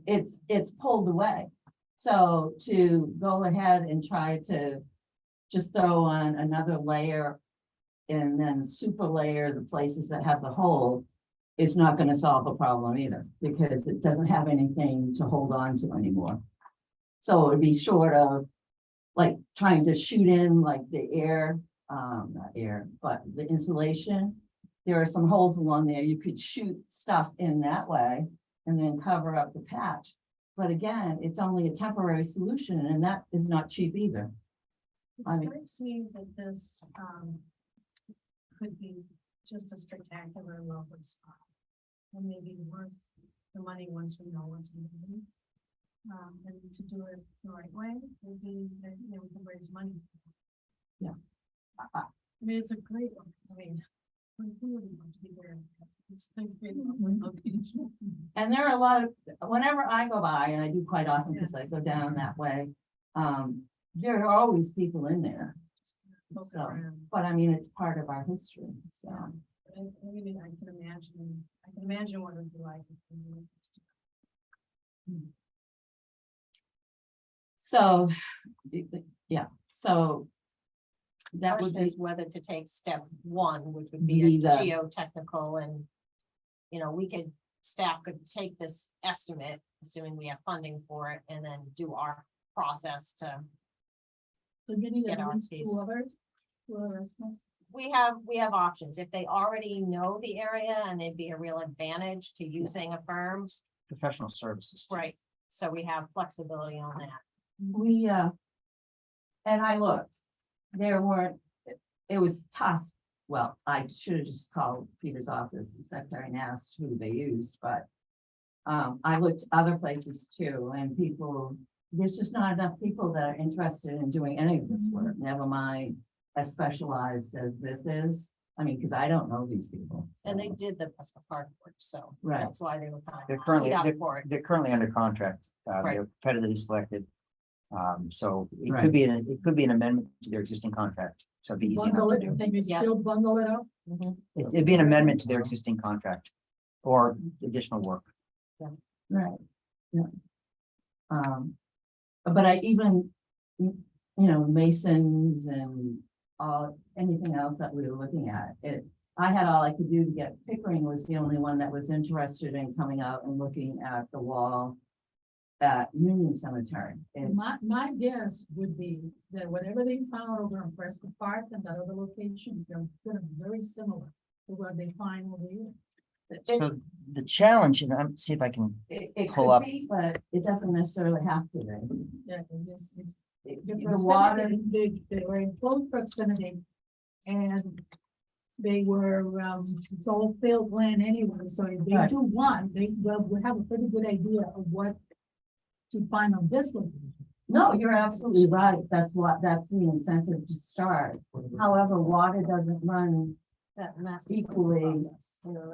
it's pulled away. So to go ahead and try to just throw on another layer and then super layer the places that have the hole is not gonna solve the problem either, because it doesn't have anything to hold on to anymore. So it would be short of like trying to shoot in like the air, not air, but the insulation. There are some holes along there. You could shoot stuff in that way and then cover up the patch. But again, it's only a temporary solution and that is not cheap either. I It mean- strikes me that this, could be just a spectacular lovely spot. And maybe worth the money once we know what's in it. And to do it the right way, would be, we can raise money. Yeah. I mean, it's a great one, I mean, who wouldn't want to be there? It's a great Mhm. location. And there are a lot of, whenever I go by, and I do quite often because I go down that way, there are always people in there. Look So, around. but I mean, it's part of our history, so. I mean, I can imagine what it would be like. if we were to- So, yeah, so. That would Question be, is whether to take step one, which would Be be a the- geotechnical and, staff could take this estimate, assuming we have funding for it, and then do our process to, So getting Get at our least piece. two other estimates. we have options. If they already know the area and they'd be a real advantage to using a firm, Professional services. right? So we have flexibility on that. we, and I looked, there weren't, it was tough. Well, I should have just called Peter's office and secretary and asked who they used, but. I looked other places too, and people, there's just not enough people that are interested in doing any of this work, never mind as specialized as this is. I mean, because I don't know these people. And they so. did the Prescott Park work, so Right. that's why they were kind They're of currently, keyed up they're, for it. they're currently under contract. Right. They're competitively selected. So it Right. could be, it could be an amendment to their existing contract. So it'd be easy enough Bundle to it, do. you think you'd Yep. still bundle it up? Mhm. It'd be an amendment to their existing contract or additional work. Right, yeah. But I even, masons and anything else that we were looking at, I had all I could do to get, Pickering was the only one that was interested in coming out and looking at the wall at Union Cemetery. And My guess would be that whatever they found over in Prescott Park and that other location, they're gonna be very similar to what they find over here. So the challenge, and I'm, see if I can, it pull could up. be, but it doesn't necessarily have to be. Yeah, because it's The water, They were in close proximity. And they were, it's all filled land anyway, so if they Right. do one, they will have a pretty good idea of what to find on this one. no, you're absolutely right. That's the incentive to start. However, water doesn't run That massive equally, process, through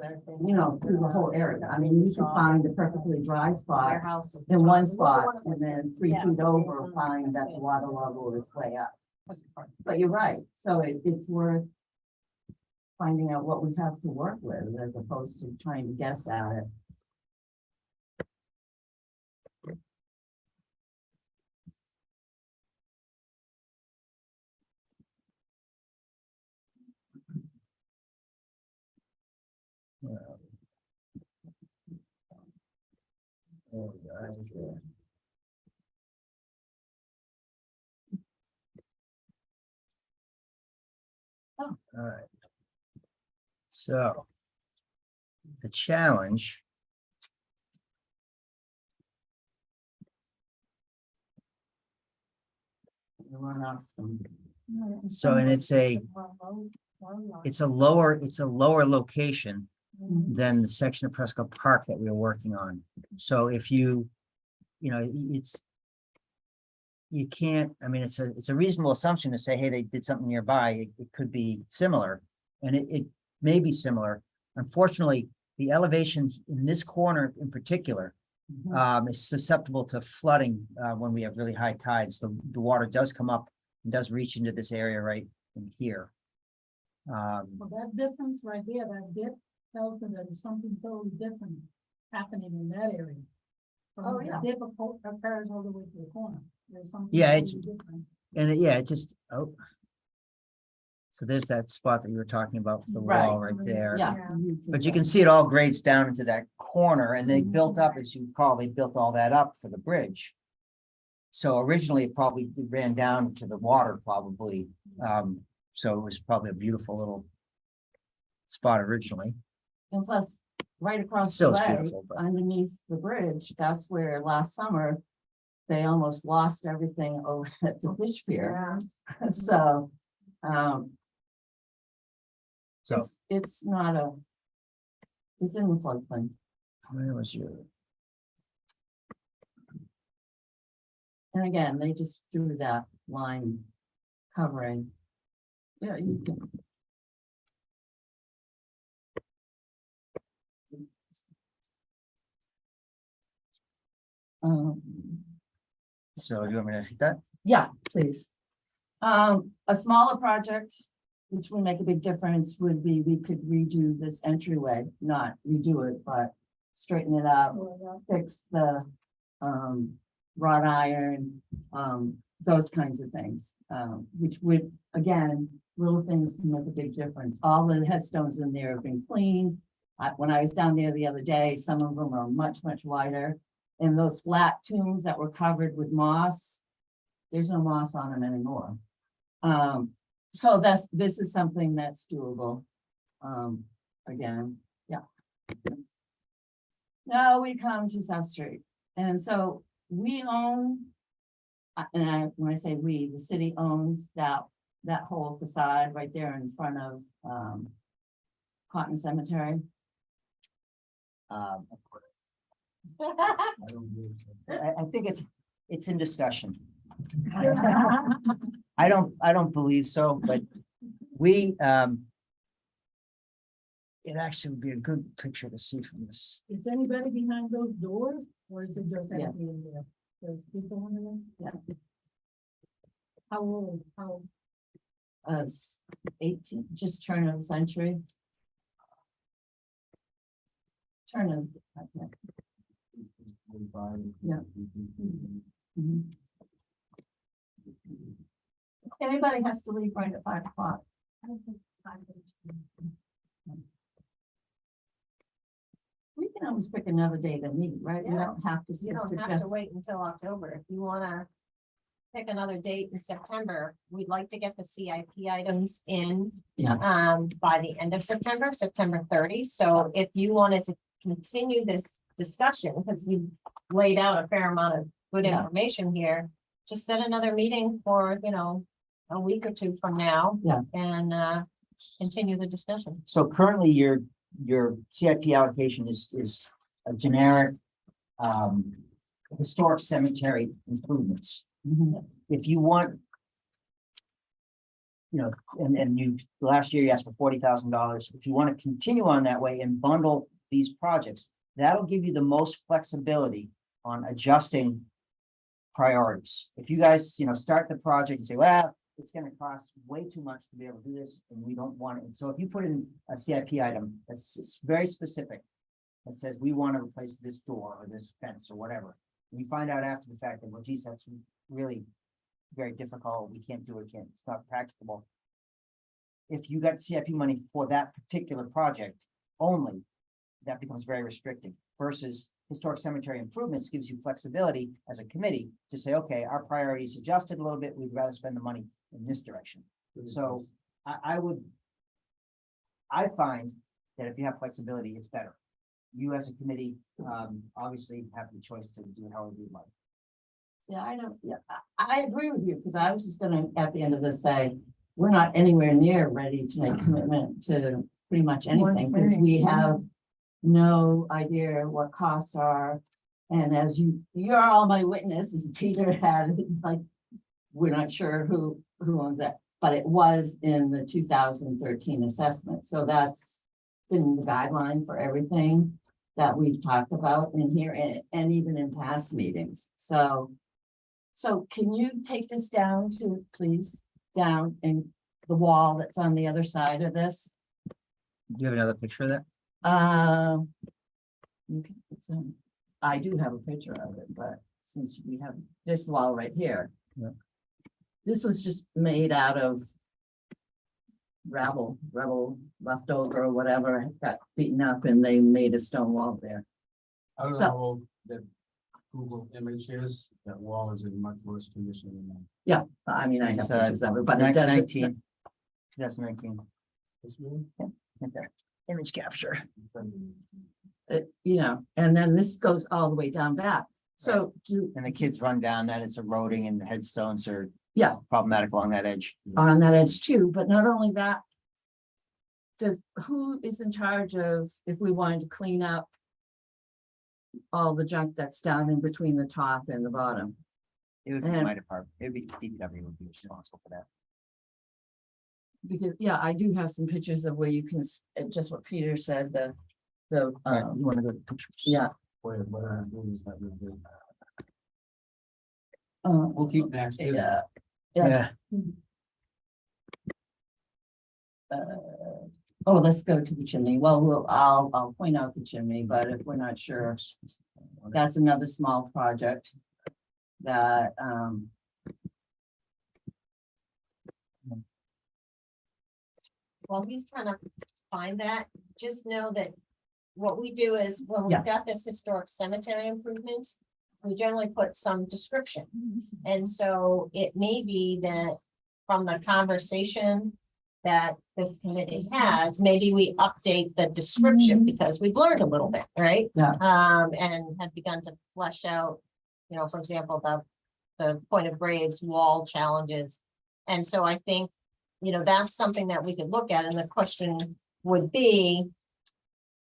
the whole area. I mean, you could find a perfectly dry spot Warehouse. in one spot and then 3 Yeah, feet so over they- find that the water level is way up. That's part. But you're right. So it's worth finding out what we have to work with as opposed to trying to guess at it. All right. So. The challenge. Everyone else from- So, and it's a lower location than the section of Prescott Park that we are working on. So if you, you can't, I mean, it's a reasonable assumption to say, hey, they did something nearby. It could be similar. And it may be similar. Unfortunately, the elevation in this corner in particular is susceptible to flooding when we have really high tides. The water does come up and does reach into this area right in here. Well, that difference right there, that dip tells me that there's something totally different happening in that area. Oh, yeah. The dip occurs all the way to the corner. There's something. Yeah, it's- totally different. And it just, oh. So there's that spot that you were talking about for the wall right there. Yeah. But you can see it all grades down into that corner and they built up, as you recall, they built all that up for the bridge. So originally it probably ran down to the water probably. So it was probably a beautiful little spot originally. And plus, right across the Still is way, beautiful, but- underneath the bridge, that's where last summer they almost lost everything over at the fish pier. So, So it's not it's in the floodplain. where was your? And again, they just threw that line covering. Yeah, you can. Um, So you want me to hit that? yeah, please. A smaller project, which would make a big difference, would be we could redo this entryway, not redo it, but straighten it up, fix the wrought iron, those kinds of things, which would, again, little things can make a big difference. All the headstones in there have been cleaned. When I was down there the other day, some of them are much, much wider. And those flat tombs that were covered with moss, there's no moss on them anymore. So this is something that's doable. Again, yeah. Now we come to South Street. And so we own, when I say we, the city owns that whole facade right there in front of Cotton Cemetery. I think it's in discussion. I don't believe so, but we, it actually would be a good picture to see from this. Is anybody behind those doors or is it just Yeah. empty in there? There's people in there? Yeah. How old, how, 18, just turn of the century. Turn of, okay. Yeah. Mhm. Anybody has to leave right at 5 o'clock. We can always pick another day to meet, right? We Yeah. don't have to. You stick don't to have to just- wait until October. If you wanna pick another date in September, we'd like to get the CIP items in. Yeah. By the end of September, September 30. So if you wanted to continue this discussion, because you laid out a fair amount of good Yeah. information here. just set another meeting for, a week or two from now. Yeah. And, continue the discussion. So currently your CIP allocation is a generic. Historic cemetery improvements. If you want. And you, last year you asked for $40,000. If you want to continue on that way and bundle these projects, that'll give you the most flexibility on adjusting. Priorities. If you guys, start the project and say, well, it's gonna cost way too much to be able to do this, and we don't want it. So if you put in a CIP item that's very specific. That says we want to replace this door or this fence or whatever. And you find out after the fact that, well, geez, that's really very difficult. We can't do it, it's not practicable. If you got CIP money for that particular project only, that becomes very restrictive versus historic cemetery improvements gives you flexibility as a committee to say, okay, our priorities adjusted a little bit. We'd rather spend the money in this direction. So I find that if you have flexibility, it's better. You as a committee, obviously have the choice to do it however you like. Yeah, I know, yeah, I agree with you, because I was just gonna, at the end of this, say, we're not anywhere near ready to make commitment to pretty much anything, because we have no idea what costs are. And as you're all my witnesses, Peter had, like, we're not sure who owns that, but it was in the 2013 assessment, so that's been the guideline for everything that we've talked about in here and even in past meetings, so can you take this down to, please, down in the wall that's on the other side of this? Do you have another picture of that? You can, I do have a picture of it, but since we have this wall right here. Yeah. This was just made out of rebel leftover or whatever, got beaten up and they made a stone wall there. I don't So- know how old that Google image is, that wall is in much worse condition than that. I mean, I have It's, pictures of it, but it doesn't. 2019. This one? Right there. Image capture. And then this goes all the way down back. So And the kids run down that, it's eroding and the headstones are. Yeah. Problematic along that edge. on that edge too, but not only that. Who is in charge of, if we wanted to clean up all the junk that's down in between the top and the bottom? It would be And- my department, it would be DPW would be responsible for that. Because, yeah, I do have some pictures of where you can, just what Peter said, the, You wanna go to pictures? yeah. What I'm doing is that we'll do. We'll We'll keep Max busy. Yeah. Yeah. Oh, let's go to the chimney. Well, I'll point out the chimney, but if we're not sure, that's another small project. That, While he's trying to find that, just know that what we do is when Yeah. we've got this historic cemetery improvements, we generally put some description. And so it may be that from the conversation that this committee has, maybe we update the description because we've learned a little bit, right? Yeah. And have begun to flesh out, for example, the Point of Graves wall challenges. And so I think, that's something that we could look at, and the question would be,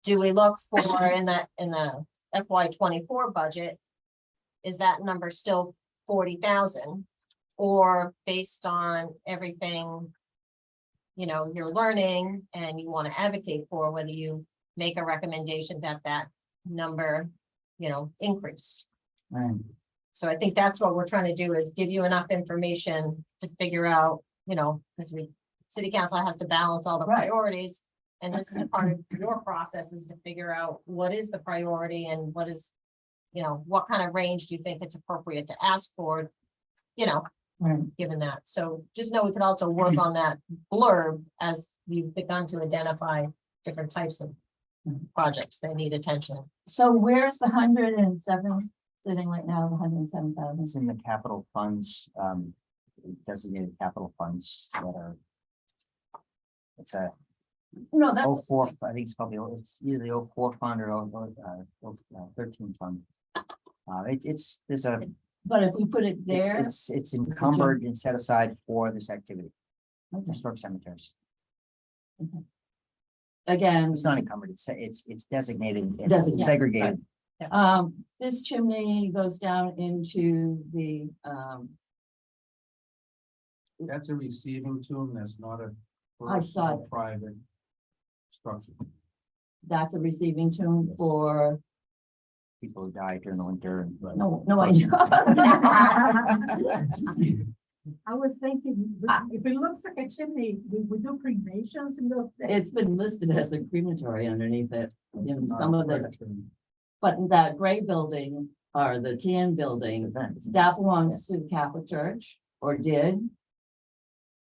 do we look for in the FY 24 budget? Is that number still 40,000? Or based on everything, you're learning and you want to advocate for, whether you make a recommendation that number, increase? right. So I think that's what we're trying to do, is give you enough information to figure out, because city council has to balance all the Right. priorities. And this is part of your process, is to figure out what is the priority and what is, what kind of range do you think it's appropriate to ask for? Right. Given that. So just know we could also work on that blurb as you've begun to identify different types of projects that need attention. So where's the 107 sitting right now, the 107,000? It's in the capital funds, designated capital funds that are. It's a No, that's, 04, I think it's called it's either the 04 fund or 13 fund. There's But if we put it there, It's encumbered and set aside for this activity, okay, historic cemeteries. again, It's not encumbered, it's designated, and Designated, segregated. this chimney goes down into the, That's a receiving tomb, that's not a. I saw personal Private structure. that's a receiving tomb for, People who died during the winter and. no idea. I was thinking, if it looks like a chimney, we do cremations in those. days. It's been listed as a crematory underneath it, in Not some a of the, private tomb. but that gray building or the tan building, that belongs to the Catholic Church, or did.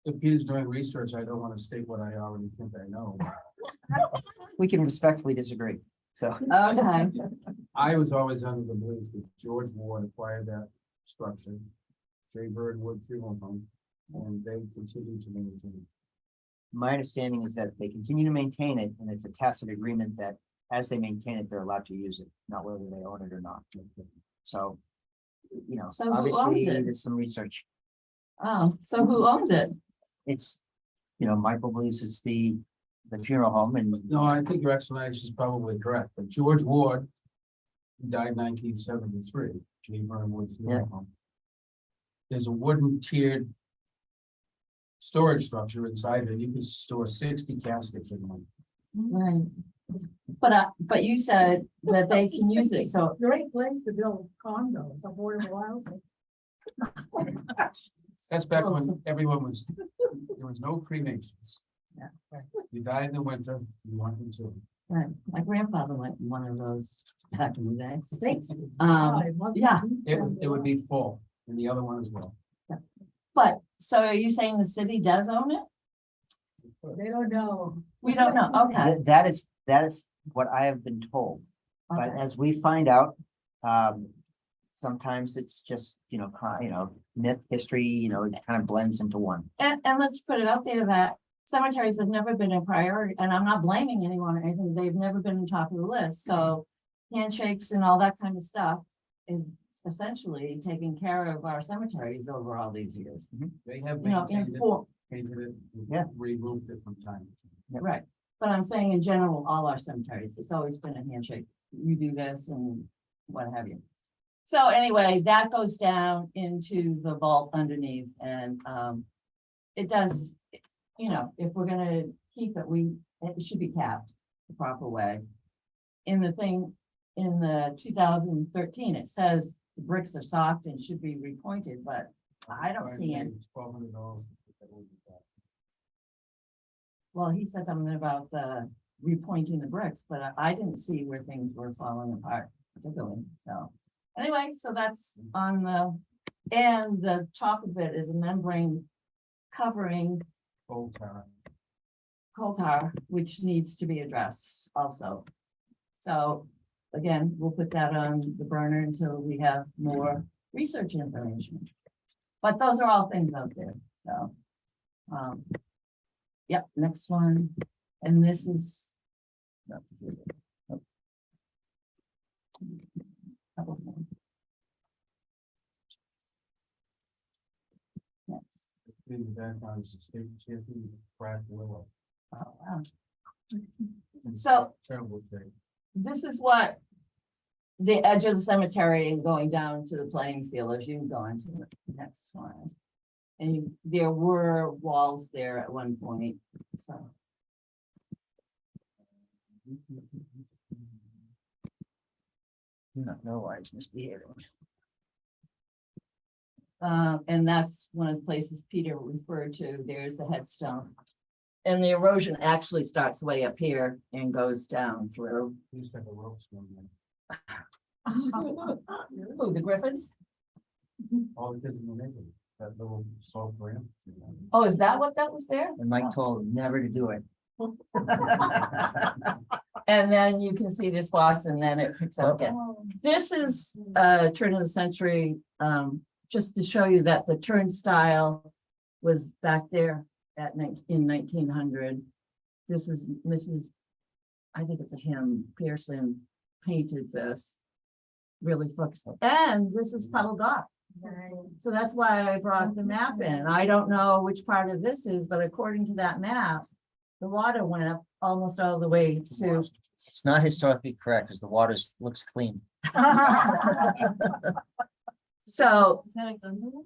If Peter's doing research, I don't want to state what I already think I know. We can respectfully disagree, so. Okay, I was always under the belief that George Ward acquired that structure. J. Birdwood funeral home, and they continue to maintain it. My understanding is that they continue to maintain it, and it's a tacit agreement that as they maintain it, they're allowed to use it, not whether they own it or not. So, you know, So who owns obviously, it? there's some research. oh, so who owns it? It's, you know, Michael believes it's the funeral home and. No, I think your explanation is probably correct, but George Ward died 1973, J. Birdwood funeral home. There's a wooden tiered storage structure inside it. You can store 60 caskets in one. Right. But you said that they can use it, so, Great place to build condos, affordable housing. That's back when everyone was, there was no cremations. Yeah, right. You died in the winter, you went into. right, my grandfather went in one of those back in the day. Thanks. Um, yeah. It would be full, and the other one as well. But, so are you saying the city does own it? They don't know. We don't know, okay. That is what I have been told, but Okay. as we find out, sometimes it's just, myth, history, it kind of blends into one. And let's put it out there that cemeteries have never been a priority, and I'm not blaming anyone or anything, they've never been on top of the list, so handshakes and all that kind of stuff is essentially taking care of our cemeteries over all these years. They have You know, maintained it, for, painted it, Yeah. removed it from time to time. right, but I'm saying in general, all our cemeteries, it's always been a handshake, you do this and what have you. So anyway, that goes down into the vault underneath and, it does, if we're gonna keep it, it should be capped the proper way. In the thing, in the 2013, it says the bricks are soft and should be repointed, but I don't see it. $1,200. Well, he said something about the repointing the bricks, but I didn't see where things were falling apart particularly, so. Anyway, so that's on and the top of it is a membrane covering Old town. coal tar, which needs to be addressed also. So, again, we'll put that on the burner until we have more research information. But those are all things out there, so. Yep, next one, and this is. Couple more. Yes, In the background is the state champion, Brad Willow. oh, wow. So Terrible thing. this is what the edge of the cemetery and going down to the playing field, as you can go on to the next slide. And there were walls there at one point, so. Do not know why it's misbehaving. And that's one of the places Peter referred to, there's a headstone. And the erosion actually starts way up here and goes down through. He used to have a roast one day. Oh, the Griffins? All the kids in the neighborhood, that little soft ramp. Oh, is that what that was there? And Mike told him never to do it. And then you can see this box and then it picks up again. This is turn of the century, just to show you that the turnstile was back there in 1900. This is Mrs. I think it's a him, Pearson painted this. Really flexible. And this is Puddle Dock. So that's why I brought the map in. I don't know which part of this is, but according to that map, the water went up almost all the way to. It's not historically correct because the water looks clean. So, Is that a gondola?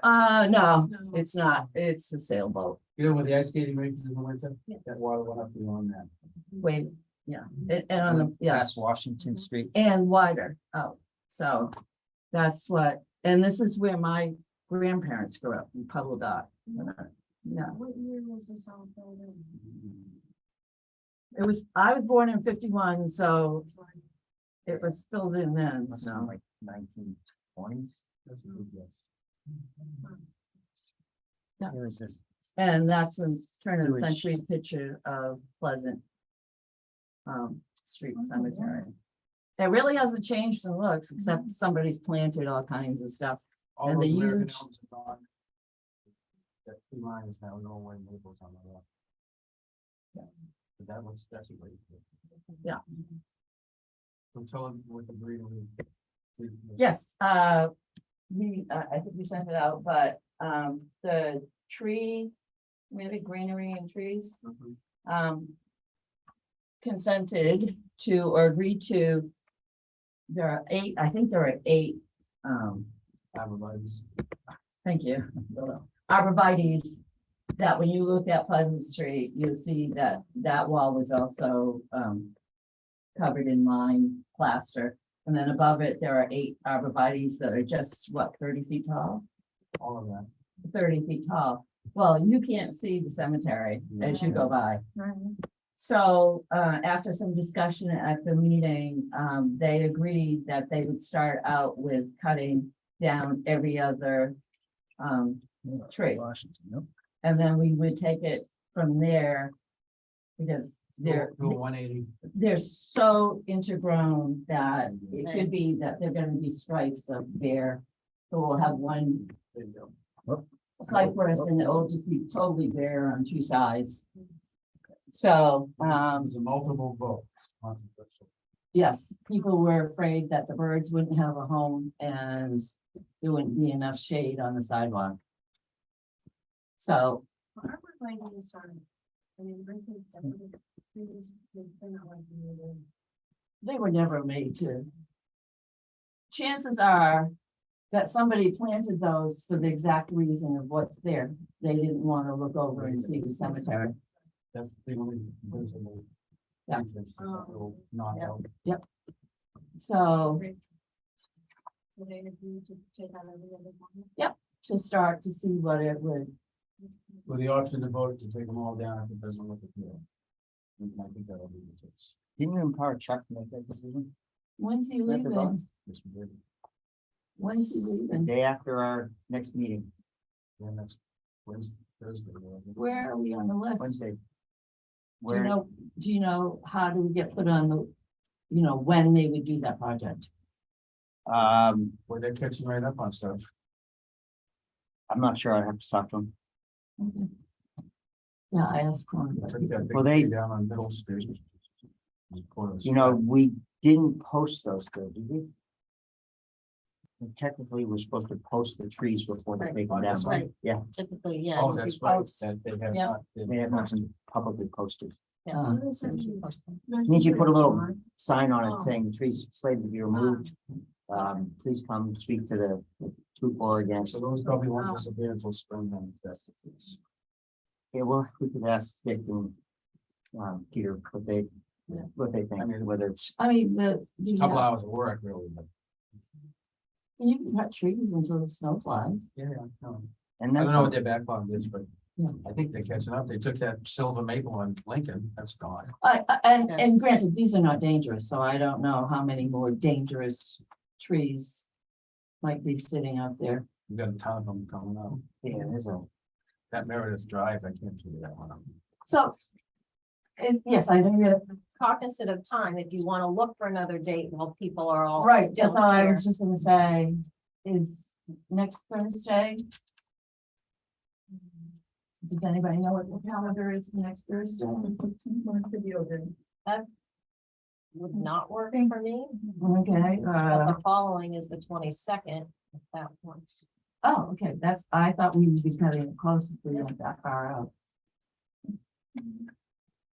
Well, no, it's not. It's a sailboat. You know, when the ice skating rink is in the winter, Yes. that water went up beyond that. Wait, yeah, and on the, yeah, Past Washington Street. and wider out. So that's what, and this is where my grandparents grew up in Puddle Dot. Yeah, What year was this all built in? it was, I was born in 51, so Sorry. it was filled in then, Must have been so. like 1920s. That's a good guess. Yeah. There was this. And that's a turn of the Sewage. century picture of Pleasant Street Cemetery. It really hasn't changed in looks, except somebody's planted all kinds of stuff. All And those the American huge- elms are gone. That tree line is now Norway maples on the left. Yeah. But that's a great. view. Yeah. So tell them what the greenery. Yes, we, I think we sent it out, but the tree, maybe greenery and trees. Mhm. Consented to or agreed to. There are 8, I think there are 8, Arborvitae's. thank you. Arborvitae's, that when you look at Pleasant Street, you'll see that that wall was also covered in lime plaster. And then above it, there are 8 arborvitae's that are just, what, 30 feet tall? All of that. 30 feet tall. Well, you can't see the cemetery as you go by. So, after some discussion at the meeting, they agreed that they would start out with cutting down every other tree. Washington, nope. And then we would take it from there. Because they're, Go 180. they're so intergrown that it could be that they're gonna be stripes of bare. So we'll have one There you go. cypress and it'll just be totally bare on 2 sides. So, There's a multiple votes. Controversial. yes, people were afraid that the birds wouldn't have a home and there wouldn't be enough shade on the sidewalk. So, Arborvitae's are, I mean, I think definitely trees, they're not like the they were never made to. Chances are that somebody planted those for the exact reason of what's there. They didn't want to look over and see the cemetery. That's the only visible. Yeah. entrance, is that little knockout. So So they agreed to take out every other one. to start to see what it would, With the option to vote to take them all down if it doesn't look appealing. I think that'll be the case. Didn't you empower Chuck to make that decision? when's he Is that the vote? leaving? Yes, we did. When's he The leaving? day after our next meeting, Yeah, next Wednesday, Thursday. whatever. Where are we on the list? Wednesday. Do you Where, know, do you know, how do we get put on the, when they would do that project? Boy, they're catching right up on stuff. I'm not sure. I'd have to talk to him. Okay. Yeah, I asked Corin. They took that big Well, they- tree down on Middle Street. You know, we didn't post those though, did we? And technically, we're supposed to post the trees before they Right. take them down. Right. Yeah, Typically, yeah. Oh, you that's could right. post- That they have Yeah. not. they have not been publicly posted. yeah, Uh, you should post them. Means you put a little sign on it saying the trees slated to be removed. Please come speak to the troop or against. So those probably won't disappear until spring then, if that's the case. Yeah, well, we could ask Dick and Peter what they think, I mean, whether it's, I mean, It's a couple hours of work really, but. you can cut trees until the snow flies. Yeah, no. and I then don't know what some. their backlog is, but Yeah. I think they're catching up. They took that silver maple on Lincoln, that's gone. And Yeah. granted, these are not dangerous, so I don't know how many more dangerous trees might be sitting out there. We've got a ton of them coming out. Yeah, there's a, That Meredith Drive, I can't figure that one out. So, yes, I know you're Cognizant of time, if you want to look for another date while people are all. right. That's still all I here. was just gonna say, is next Thursday. Does anybody know what the calendar is next Thursday? That would not work for me, Okay, but the following is the 22nd. if that works. Oh, okay, I thought we would be cutting it close if we went that far out.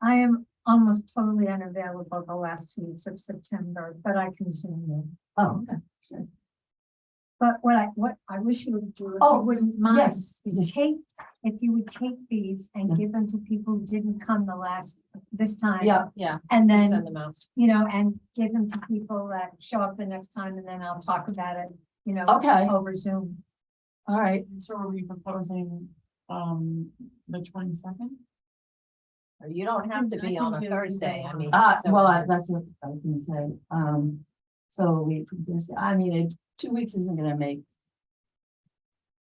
I am almost totally unavailable the last 2 weeks of September, but I can zoom in. Oh, okay. But what I wish you would do, if you Oh, wouldn't mind, yes, is yes. if you would take these Yeah. and give them to people who didn't come this time. Yeah, Yeah, And send then, them out. and give them to people that show up the next time, and then I'll talk about it, okay, over Zoom. all right. So are we proposing, the 22nd? You don't have to I be can on a do it Thursday, I either mean. one. so Well, it's- that's what I was gonna say, so I mean, 2 weeks isn't gonna make.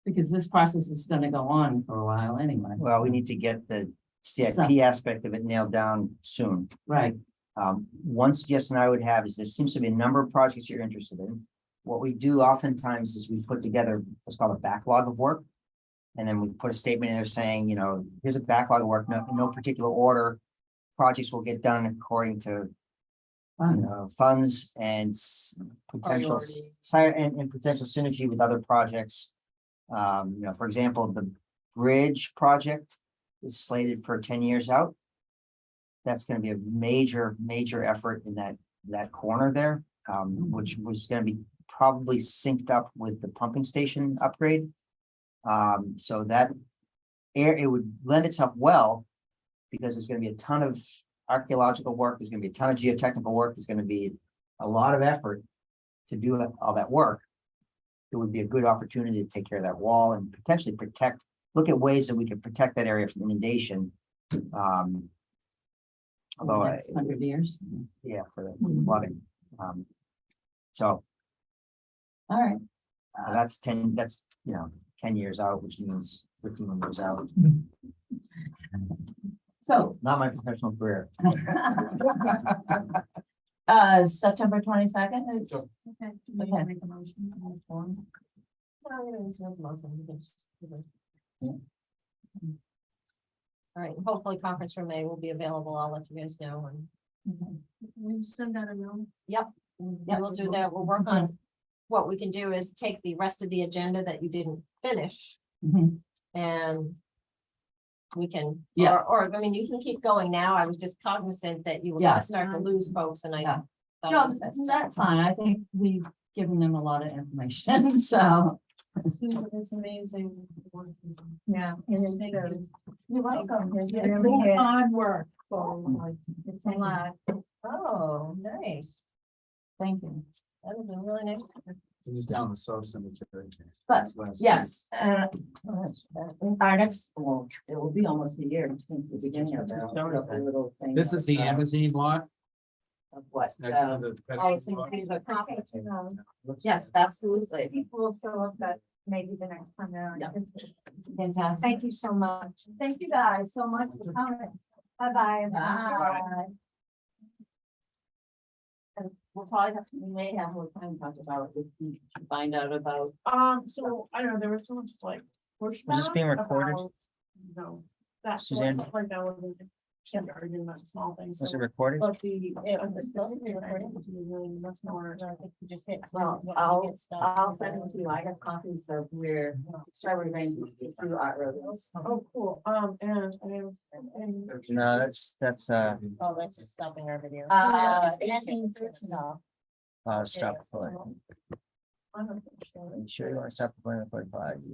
Because this process is gonna go on for a while anyway. Well, we so- need to get the CIP aspect of it nailed down soon. Right, One suggestion I would have is there seems to be a number of projects you're interested in. What we do oftentimes is we put together what's called a backlog of work. And then we put a statement in there saying, here's a backlog of work, in no particular order. Projects will get done according to, funds and potential, Priority. and potential synergy with other projects. For example, the bridge project is slated for 10 years out. That's gonna be a major effort in that corner there, which was gonna be probably synced up with the pumping station upgrade. So that it would lend itself well, because there's gonna be a ton of archaeological work, there's gonna be a ton of geotechnical work, there's gonna be a lot of effort to do all that work. It would be a good opportunity to take care of that wall and potentially look at ways that we could protect that area from inundation. Although, next 100 years, yeah, for the Mhm. flooding. So all right. that's 10 years out, which means 15 years out, So, not my professional career. September 22nd, Okay. Okay. Make a motion on the form. Well, we don't have motion, we can just do it. Yeah. All right, hopefully conference room A will be available. I'll let you guys know and We send that around. we'll do that. We'll work on. What we can do is take the rest of the agenda that you didn't finish Mhm. and we can, Yeah. or, I mean, you can keep going now. I was just cognizant that you were Yeah. gonna start to lose folks and I. Yeah. thought it No, was best to- that's fine, I think we've given them a lot of information, so. It's amazing. Yeah. And Thank it's, you. You're welcome. really is. Hard work. It's a lot. Oh, nice. Thank you. That was a really nice. This is down the South Cemetery. But, Last- yes, our next, well, it will be almost a year since the beginning of that. little thing. This is the Amazon lot. Of what? It's next to the. Oh, so these are copies. Yes, absolutely. People will show up that maybe the next time they're. Yeah. on. Fantastic. Thank you so much. Thank you guys so much for coming. Bye-bye. Bye. And we'll probably we may have more time to talk about if we should find out about. So I don't know, there was so much like pushback. Is this being recorded? about, No, that's Suzanne? like that was an argument about small things. Was so- it recorded? But the. It was supposed to be recorded. That's more. I think you just hit. Well, I'll send them to you. I got copies of where Strawberry Range through our roads. Oh, cool, and. No, that's Oh, that's just stopping our video. Just Stop. stop. I'm not sure. You sure you want to stop recording the 45? Yeah.